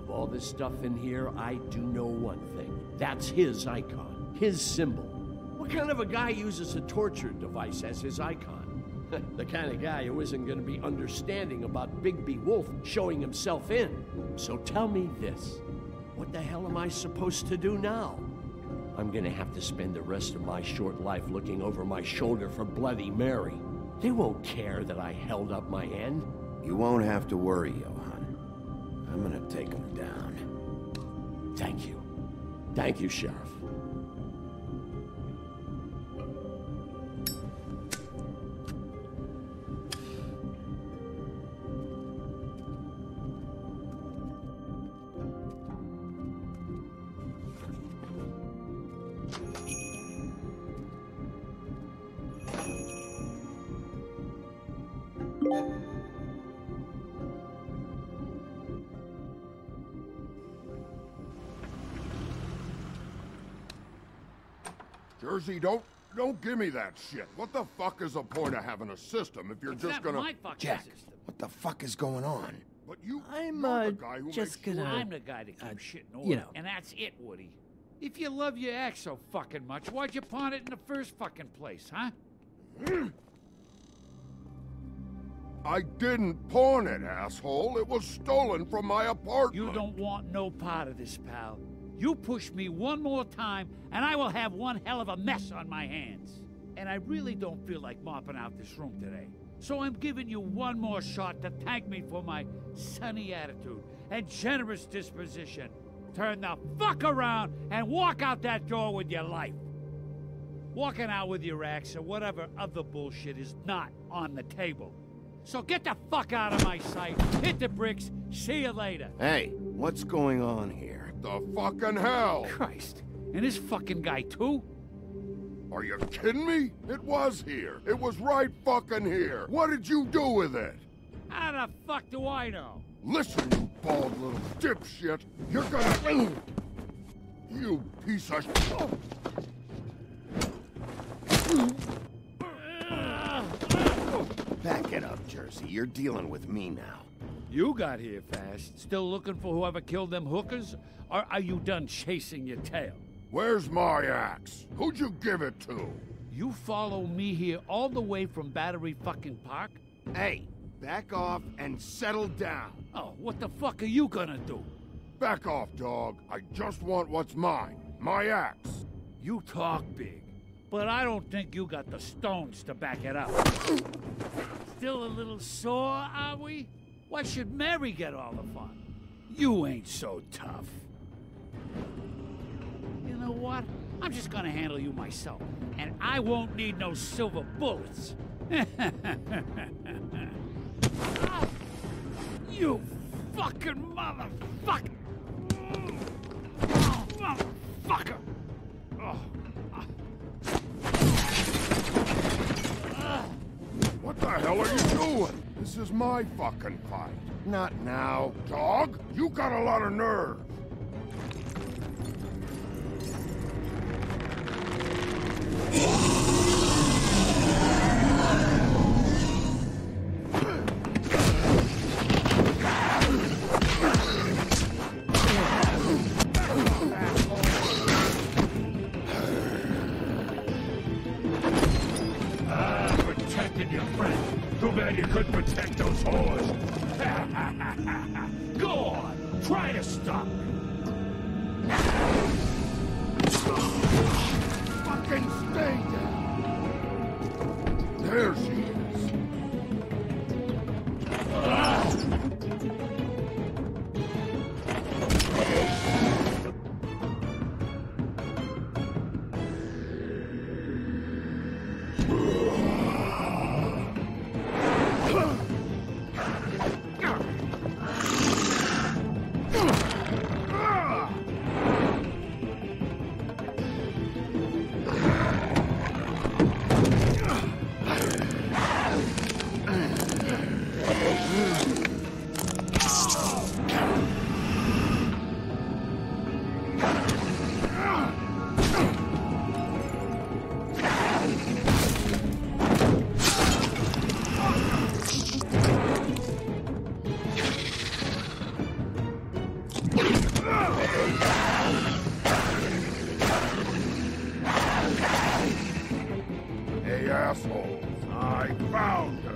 Of all this stuff in here, I do know one thing. That's his icon, his symbol. What kind of a guy uses a torture device as his icon? The kind of guy who isn't gonna be understanding about Bigby Wolf showing himself in. So tell me this. What the hell am I supposed to do now? I'm gonna have to spend the rest of my short life looking over my shoulder for Bloody Mary. They won't care that I held up my end. You won't have to worry, Johan. I'm gonna take him down. Thank you. Thank you, Sheriff. Jersey, don't give me that shit. What the fuck is the point of having a system if you're just gonna... Jack, what the fuck is going on? But you... I'm, you're the guy who just makes gonna... sure- I'm the guy that keeps shit in order. You know. And that's it, Woody. If you love your ex so fucking much, why'd you pawn it in the first fucking place, huh? I didn't pawn it, asshole. It was stolen from my apartment. You don't want no part of this, pal. You push me one more time, and I will have one hell of a mess on my hands. And I really don't feel like mopping out this room today. So I'm giving you one more shot to thank me for my sunny attitude and generous disposition. Turn the fuck around and walk out that door with your life. Walking out with your ex or whatever other bullshit is not on the table. So get the fuck out of my sight, hit the bricks, see you later. Hey, what's going on here? The fucking hell! Christ, and this fucking guy too? Are you kidding me? It was here. It was right fucking here. What did you do with it? How the fuck do I know? Listen, you bald little dipshit. You're gonna... You piece of... Back it up, Jersey. You're dealing with me now. You got here fast. Still looking for whoever killed them hookers? Or are you done chasing your tail? Where's my axe? Who'd you give it to? You follow me here all the way from Battery fucking Park? Hey, back off and settle down. Oh, what the fuck are you gonna do? Back off, dog. I just want what's mine. My axe. You talk big, but I don't think you got the stones to back it up. Still a little sore, are we? Why should Mary get all the fun? You ain't so tough. You know what? I'm just gonna handle you myself, and I won't need no silver bullets. You fucking motherfucker! Motherfucker! What the hell are you doing? This is my fucking fight. Not now. Dog, you got a lot of nerve. Protected your friend. Too bad you couldn't protect those whores. Go on, try to stop me. Fucking stay there! There she is. Hey, assholes, I found her.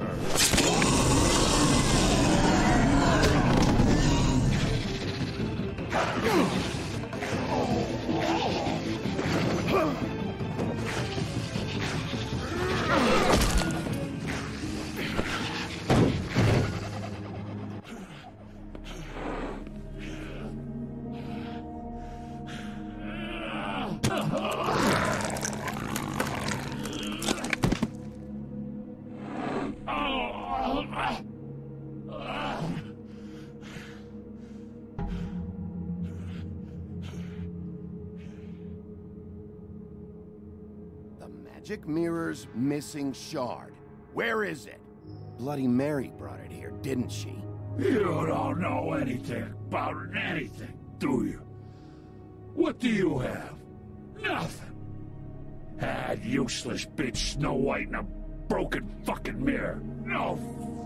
Magic mirror's missing shard. Where is it? Bloody Mary brought it here, didn't she? You don't know anything about anything, do you? What do you have? Nothing. That useless bitch Snow White and a broken fucking mirror. No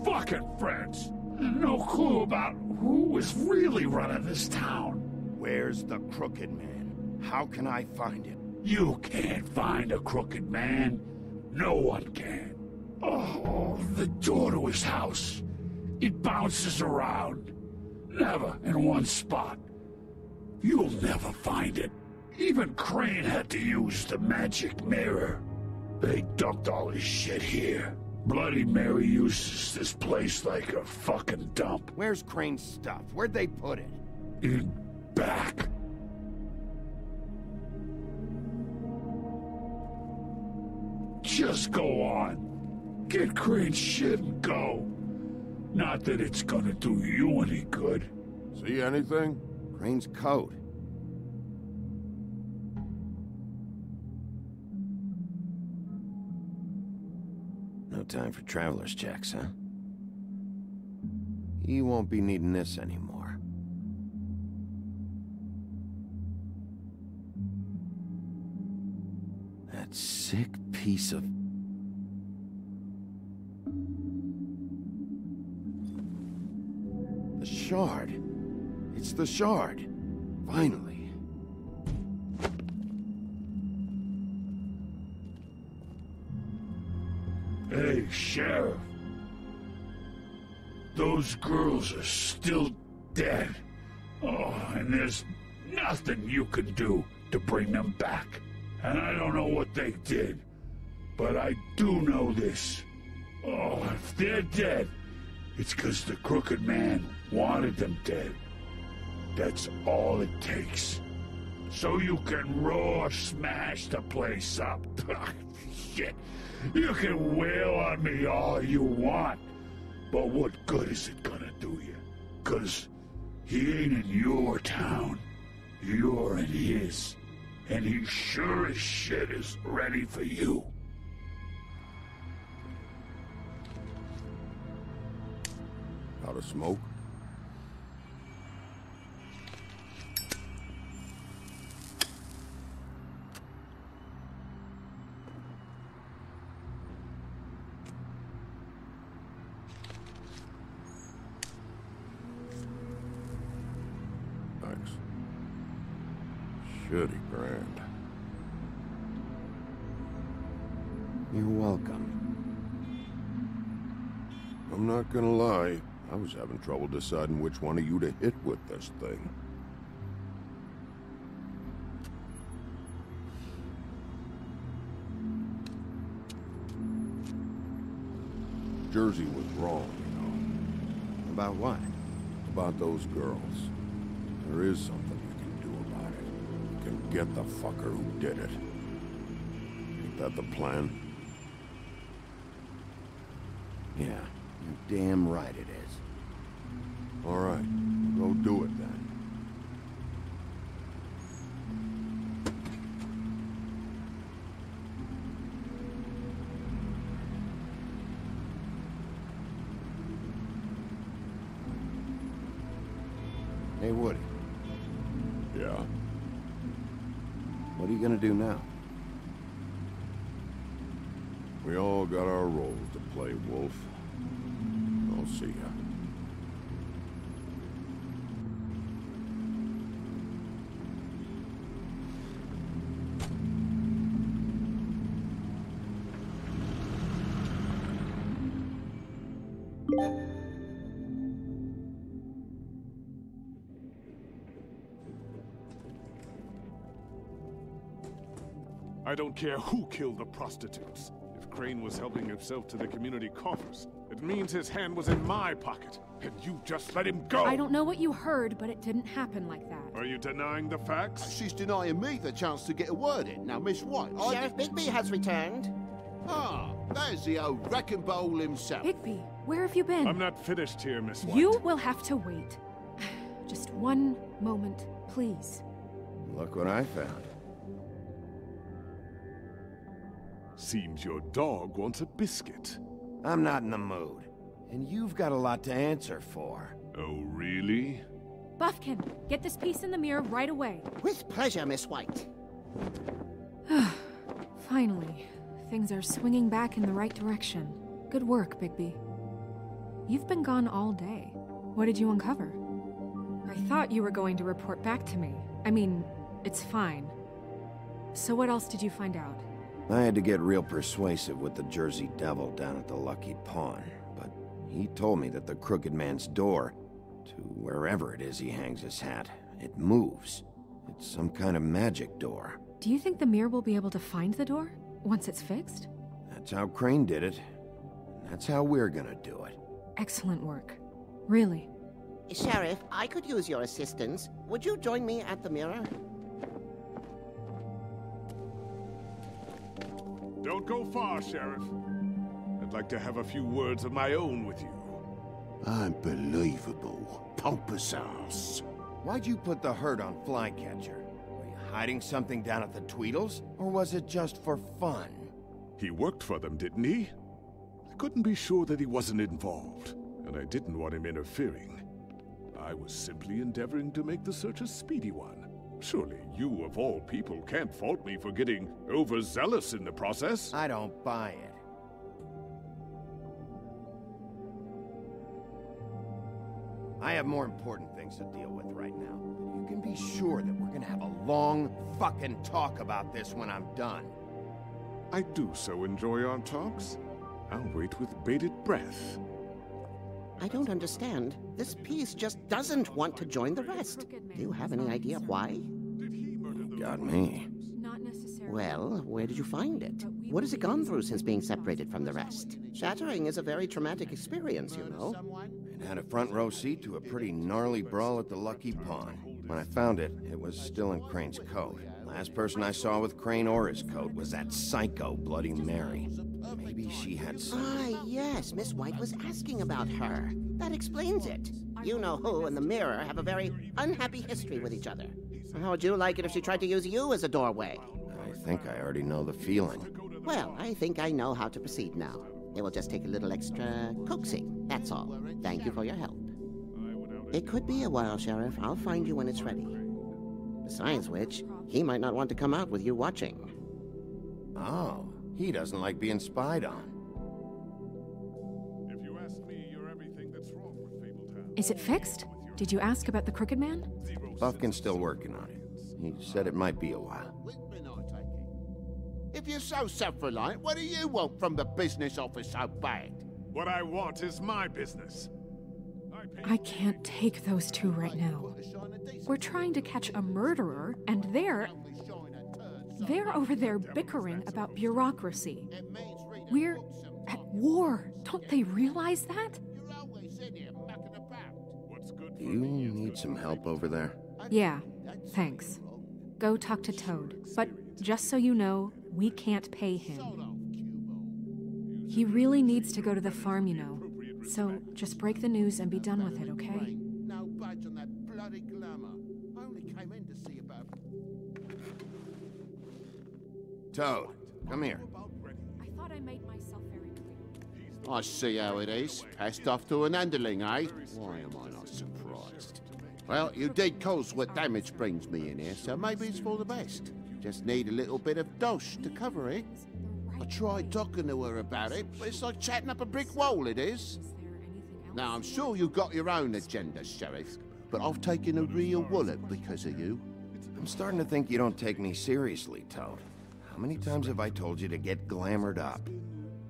fucking friends. No clue about who was really running this town. Where's the crooked man? How can I find him? You can't find a crooked man. No one can. Oh, the door to his house. It bounces around. Never in one spot. You'll never find it. Even Crane had to use the magic mirror. They dumped all his shit here. Bloody Mary uses this place like a fucking dump. Where's Crane's stuff? Where'd they put it? In back. Just go on. Get Crane's shit and go. Not that it's gonna do you any good. See anything? Crane's coat. No time for traveler's checks, huh? He won't be needing this anymore. That sick piece of... The shard. It's the shard. Finally. Hey, Sheriff. Those girls are still dead. Oh, and there's nothing you can do to bring them back. And I don't know what they did, but I do know this. Oh, if they're dead, it's because the crooked man wanted them dead. That's all it takes. So you can raw smash the place up. Shit. You can wail on me all you want, but what good is it gonna do you? 'Cause he ain't in your town. You're in his. And he sure as shit is ready for you. Out of smoke? Pretty grand. You're welcome. I'm not gonna lie, I was having trouble deciding which one of you to hit with this thing. Jersey was wrong, you know. About what? About those girls. There is something you can do about it. You can get the fucker who did it. Ain't that the plan? Yeah, you're damn right it is. All right, go do it then. Hey, Woody. Yeah? What are you gonna do now? We all got our roles to play, Wolf. I'll see ya. I don't care who killed the prostitutes. If Crane was helping himself to the community coffers, it means his hand was in my pocket, and you just let him go! I don't know what you heard, but it didn't happen like that. Are you denying the facts? She's denying me the chance to get a word in. Now, Miss White, Sheriff Bigby has returned. Ah, there's the old wrecking ball himself. Bigby, where have you been? I'm not finished here, Miss White. You will have to wait. Just one moment, please. Look what I found. Seems your dog wants a biscuit. I'm not in the mood. And you've got a lot to answer for. Oh, really? Buffkin, get this piece in the mirror right away. With pleasure, Miss White. Finally, things are swinging back in the right direction. Good work, Bigby. You've been gone all day. What did you uncover? I thought you were going to report back to me. I mean, it's fine. So what else did you find out? I had to get real persuasive with the Jersey Devil down at the Lucky Pawn, but he told me that the Crooked Man's door, to wherever it is he hangs his hat, it moves. It's some kind of magic door. Do you think the mirror will be able to find the door, once it's fixed? That's how Crane did it. And that's how we're gonna do it. Excellent work. Really. Sheriff, I could use your assistance. Would you join me at the mirror? Don't go far, Sheriff. I'd like to have a few words of my own with you. Unbelievable. Pompous ass. Why'd you put the hurt on Flycatcher? Were you hiding something down at the Tweedles? Or was it just for fun? He worked for them, didn't he? I couldn't be sure that he wasn't involved, and I didn't want him interfering. I was simply endeavoring to make the search a speedy one. Surely you, of all people, can't fault me for getting overzealous in the process. I don't buy it. I have more important things to deal with right now. But you can be sure that we're gonna have a long fucking talk about this when I'm done. I do so enjoy our talks. I'll wait with bated breath. I don't understand. This piece just doesn't want to join the rest. Do you have any idea why? Got me. Not necessarily. Well, where did you find it? What has it gone through since being separated from the rest? Shattering is a very traumatic experience, you know. It had a front row seat to a pretty gnarly brawl at the Lucky Pawn. When I found it, it was still in Crane's coat. Last person I saw with Crane or his coat was that psycho Bloody Mary. Maybe she had some... Ah, yes, Miss White was asking about her. That explains it. You know who and the mirror have a very unhappy history with each other. How would you like it if she tried to use you as a doorway? I think I already know the feeling. Well, I think I know how to proceed now. It will just take a little extra coaxing, that's all. Thank you for your help. It could be a while, Sheriff. I'll find you when it's ready. Besides which, he might not want to come out with you watching. Oh, he doesn't like being spied on. If you ask me, you're everything that's wrong with Fabletown. Is it fixed? Did you ask about the Crooked Man? Buffkin's still working on it. He said it might be a while. If you're so self-reliant, what do you want from the business office so bad? What I want is my business. I can't take those two right now. We're trying to catch a murderer, and they're over there bickering about bureaucracy. We're at war. Don't they realize that? Do you need some help over there? Yeah, thanks. Go talk to Toad. But just so you know, we can't pay him. He really needs to go to the farm, you know. So just break the news and be done with it, okay? No budge on that bloody glamour. I only came in to see about... Toad, come here. I thought I made myself very clear. I see how it is. Passed off to an underling, eh? Why am I not surprised? Well, you did cause what damage brings me in here, so maybe it's for the best. Just need a little bit of dosh to cover it. I tried talking to her about it, but it's like chatting up a brick wall, it is. Now, I'm sure you've got your own agenda, Sheriff, but I've taken a real wallet because of you. I'm starting to think you don't take me seriously, Toad. How many times have I told you to get glamored up?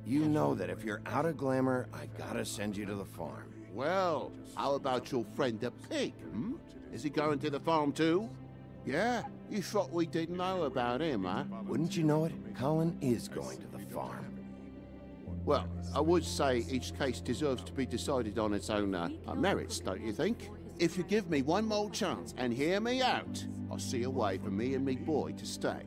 You know that if you're out of glamour, I gotta send you to the farm. Well, how about your friend the pig, hmm? Is he going to the farm too? Yeah, you thought we didn't know about him, huh? Wouldn't you know it? Colin is going to the farm. Well, I would say each case deserves to be decided on its own merits, don't you think? If you give me one more chance and hear me out, I'll see a way for me and me boy to stay.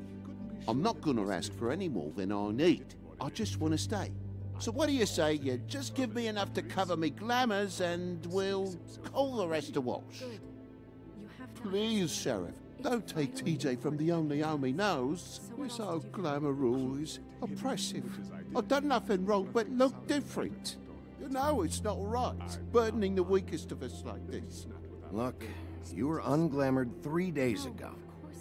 I'm not gonna ask for any more than I need. I just want to stay. So what do you say you just give me enough to cover me glamours and we'll call the rest a wash? Please, Sheriff, don't take TJ from the only home he knows. You're so glamorous, oppressive. I've done nothing wrong but look different. You know it's not right, burdening the weakest of us like this. Look, you were unglamored 3 days ago,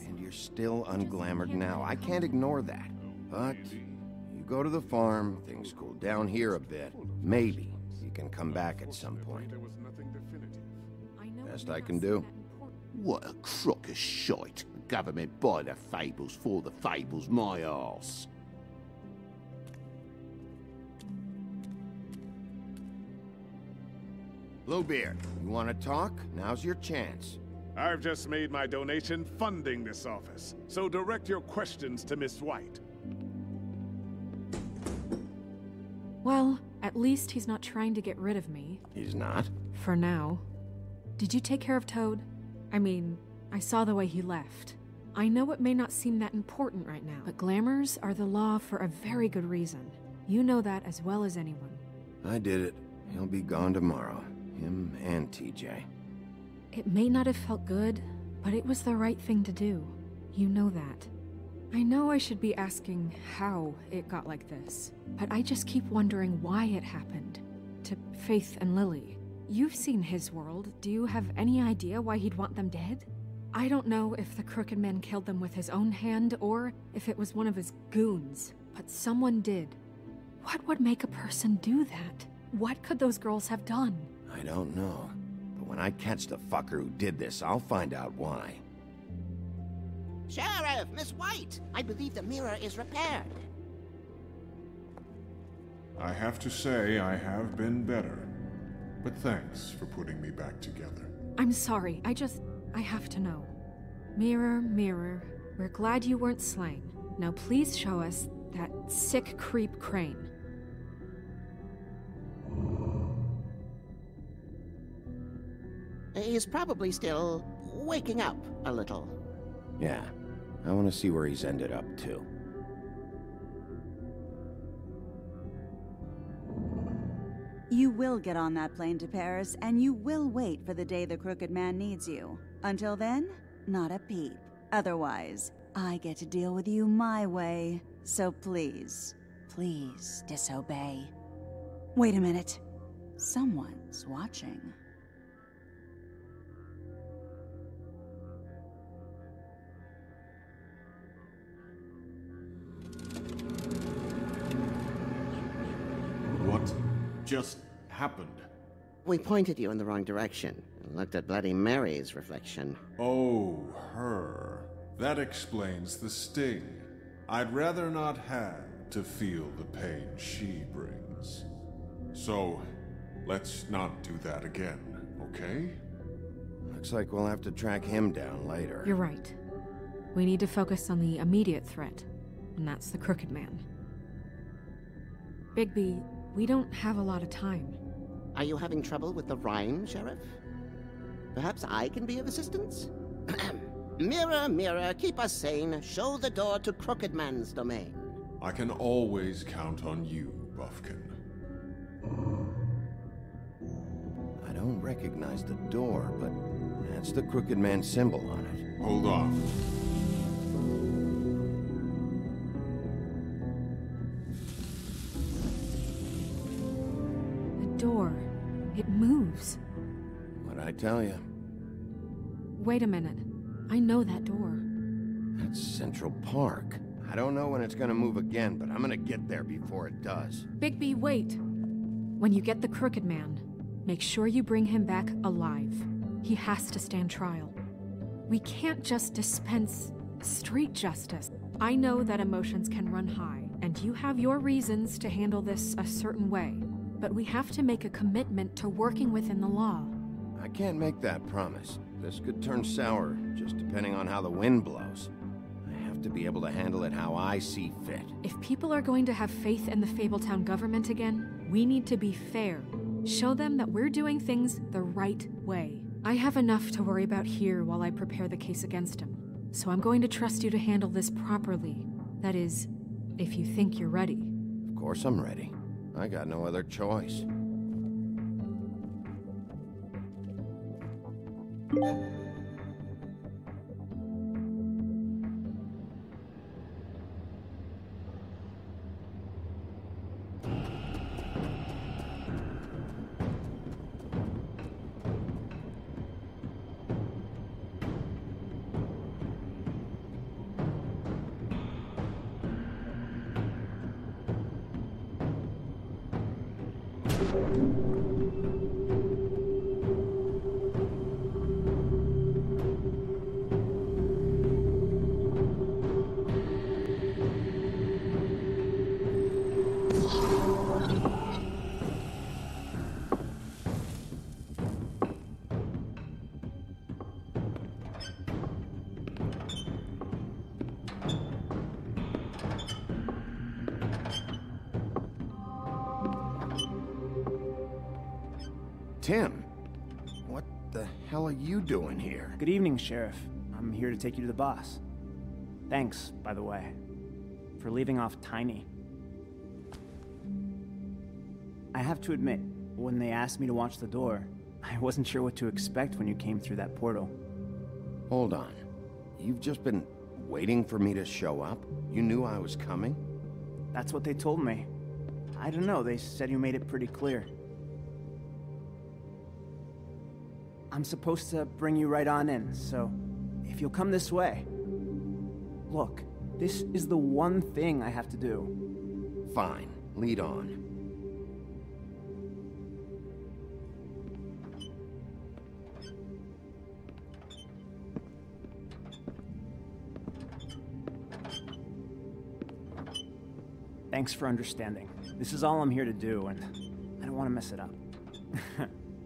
and you're still unglamored now. I can't ignore that. But you go to the farm, things cool down here a bit. Maybe you can come back at some point. Best I can do. What a crock of shite. Government by the fables, for the fables, my arse. Bluebeard, you want to talk? Now's your chance. I've just made my donation funding this office, so direct your questions to Miss White. Well, at least he's not trying to get rid of me. He's not? For now. Did you take care of Toad? I mean, I saw the way he left. I know it may not seem that important right now, but glamours are the law for a very good reason. You know that as well as anyone. I did it. He'll be gone tomorrow. Him and TJ. It may not have felt good, but it was the right thing to do. You know that. I know I should be asking how it got like this, but I just keep wondering why it happened. To Faith and Lily. You've seen his world. Do you have any idea why he'd want them dead? I don't know if the Crooked Man killed them with his own hand or if it was one of his goons, but someone did. What would make a person do that? What could those girls have done? I don't know. But when I catch the fucker who did this, I'll find out why. Sheriff, Miss White, I believe the mirror is repaired. I have to say I have been better. But thanks for putting me back together. I'm sorry, I have to know. Mirror, mirror, we're glad you weren't slain. Now please show us that sick creep Crane. He's probably still waking up a little. Yeah, I want to see where he's ended up, too. You will get on that plane to Paris, and you will wait for the day the Crooked Man needs you. Until then, not a peep. Otherwise, I get to deal with you my way. So please, please disobey. Wait a minute. Someone's watching. What just happened? We pointed you in the wrong direction and looked at Bloody Mary's reflection. Oh, her. That explains the sting. I'd rather not have to feel the pain she brings. So, let's not do that again, okay? Looks like we'll have to track him down later. You're right. We need to focus on the immediate threat, and that's the Crooked Man. Bigby, we don't have a lot of time. Are you having trouble with the rhyme, Sheriff? Perhaps I can be of assistance? Mirror, mirror, keep us sane. Show the door to Crooked Man's domain. I can always count on you, Buffkin. I don't recognize the door, but that's the Crooked Man symbol on it. Hold on. The door. It moves. What'd I tell you? Wait a minute. I know that door. That's Central Park. I don't know when it's gonna move again, but I'm gonna get there before it does. Bigby, wait. When you get the Crooked Man, make sure you bring him back alive. He has to stand trial. We can't just dispense street justice. I know that emotions can run high, and you have your reasons to handle this a certain way, but we have to make a commitment to working within the law. I can't make that promise. This could turn sour, just depending on how the wind blows. I have to be able to handle it how I see fit. If people are going to have faith in the Fabletown government again, we need to be fair. Show them that we're doing things the right way. I have enough to worry about here while I prepare the case against him. So I'm going to trust you to handle this properly. That is, if you think you're ready. Of course I'm ready. I got no other choice. Tim, what the hell are you doing here? Good evening, Sheriff. I'm here to take you to the boss. Thanks, by the way, for leaving off Tiny. I have to admit, when they asked me to watch the door, I wasn't sure what to expect when you came through that portal. Hold on. You've just been waiting for me to show up? You knew I was coming? That's what they told me. I don't know, they said you made it pretty clear. I'm supposed to bring you right on in, so if you'll come this way. Look, this is the one thing I have to do. Fine, lead on. Thanks for understanding. This is all I'm here to do, and I don't want to mess it up.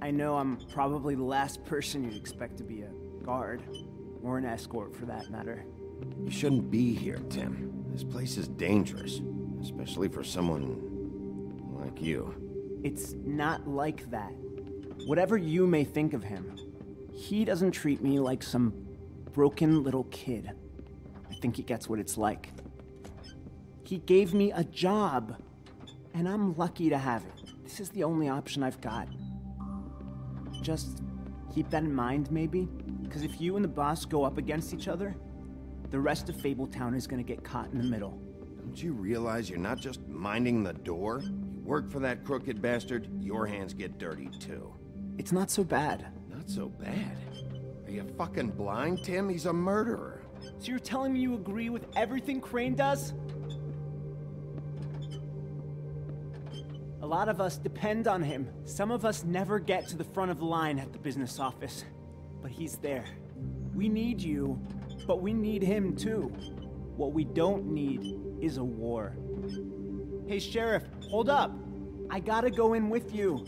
I know I'm probably the last person you'd expect to be a guard, or an escort for that matter. You shouldn't be here, Tim. This place is dangerous, especially for someone like you. It's not like that. Whatever you may think of him, he doesn't treat me like some broken little kid. I think he gets what it's like. He gave me a job, and I'm lucky to have it. This is the only option I've got. Just keep that in mind, maybe? Because if you and the boss go up against each other, the rest of Fabletown is gonna get caught in the middle. Don't you realize you're not just minding the door? You work for that crooked bastard, your hands get dirty too. It's not so bad. Not so bad? Are you fucking blind, Tim? He's a murderer. So you're telling me you agree with everything Crane does? A lot of us depend on him. Some of us never get to the front of the line at the business office. But he's there. We need you But we need him too. What we don't need is a war. Hey, Sheriff, hold up. I gotta go in with you.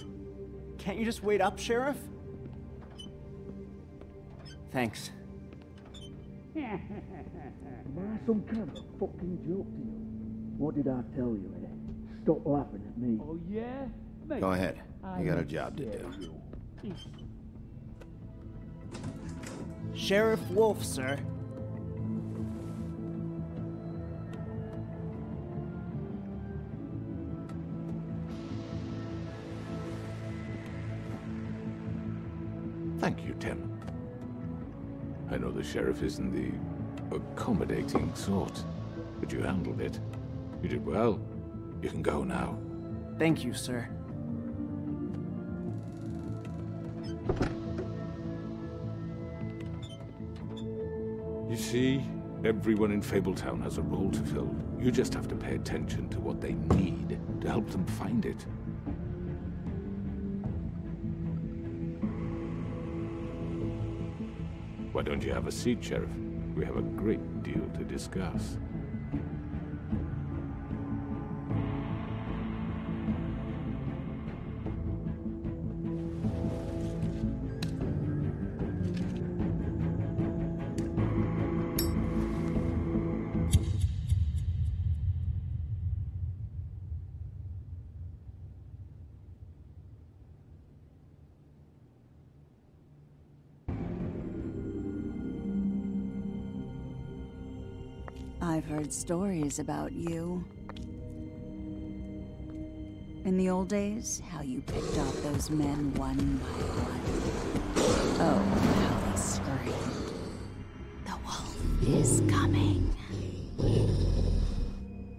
Can't you just wait up, Sheriff? Thanks. Am I some kind of fucking joke to you? What did I tell you, eh? Stop laughing at me. Oh, yeah? Mate, Go ahead. You got a job to do. Sheriff Wolf, sir. Thank you, Tim. I know the sheriff isn't the accommodating sort, but you handled it. You did well. You can go now. Thank you, sir. You see, everyone in Fabletown has a role to fill. You just have to pay attention to what they need to help them find it. Why don't you have a seat, Sheriff? We have a great deal to discuss. I've heard stories about you. In the old days, how you picked off those men one by one. Oh, how they screamed. The wolf is coming.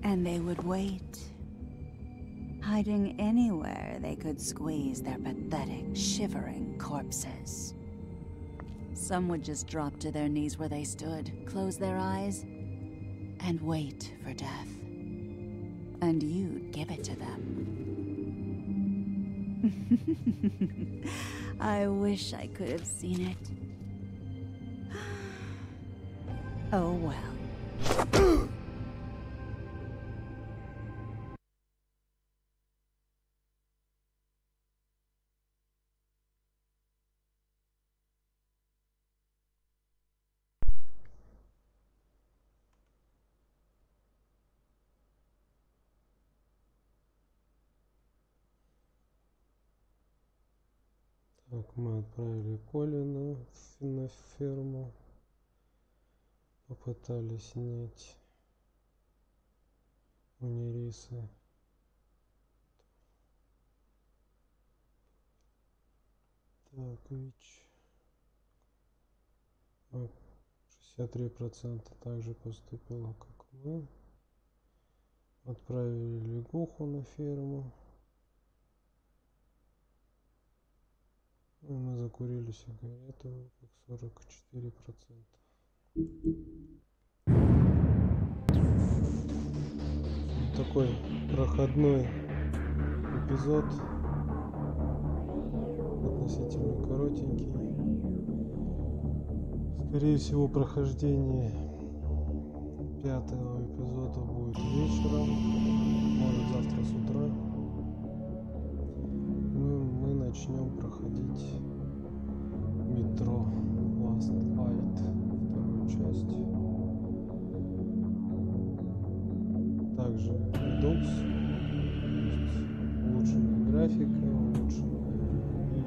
And they would wait, hiding anywhere they could squeeze their pathetic, shivering corpses. Some would just drop to their knees where they stood, close their eyes, and wait for death. And you'd give it to them. I wish I could have seen it. Oh well. Так, мы отправили Колина на ферму. Попытались снять у Нерисы. Так, ВИЧ. 63% также поступило, как мы. Отправили лягуху на ферму. И мы закурили сигарету, как 44%. Вот такой проходной эпизод. Относительно коротенький. Скорее всего, прохождение 5-го эпизода будет вечером, может завтра с утра. Мы начнем проходить метро Last Light, вторую часть. Также Redux, улучшенная графика, улучшенная и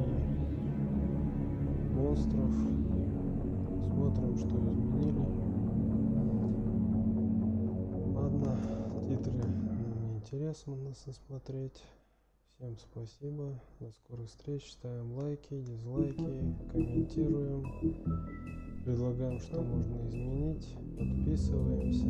монстров. Смотрим, что изменили. Ладно, титры нам не интересно нас смотреть. Всем спасибо, до скорых встреч, ставим лайки, дизлайки, комментируем, предлагаем, что можно изменить, подписываемся.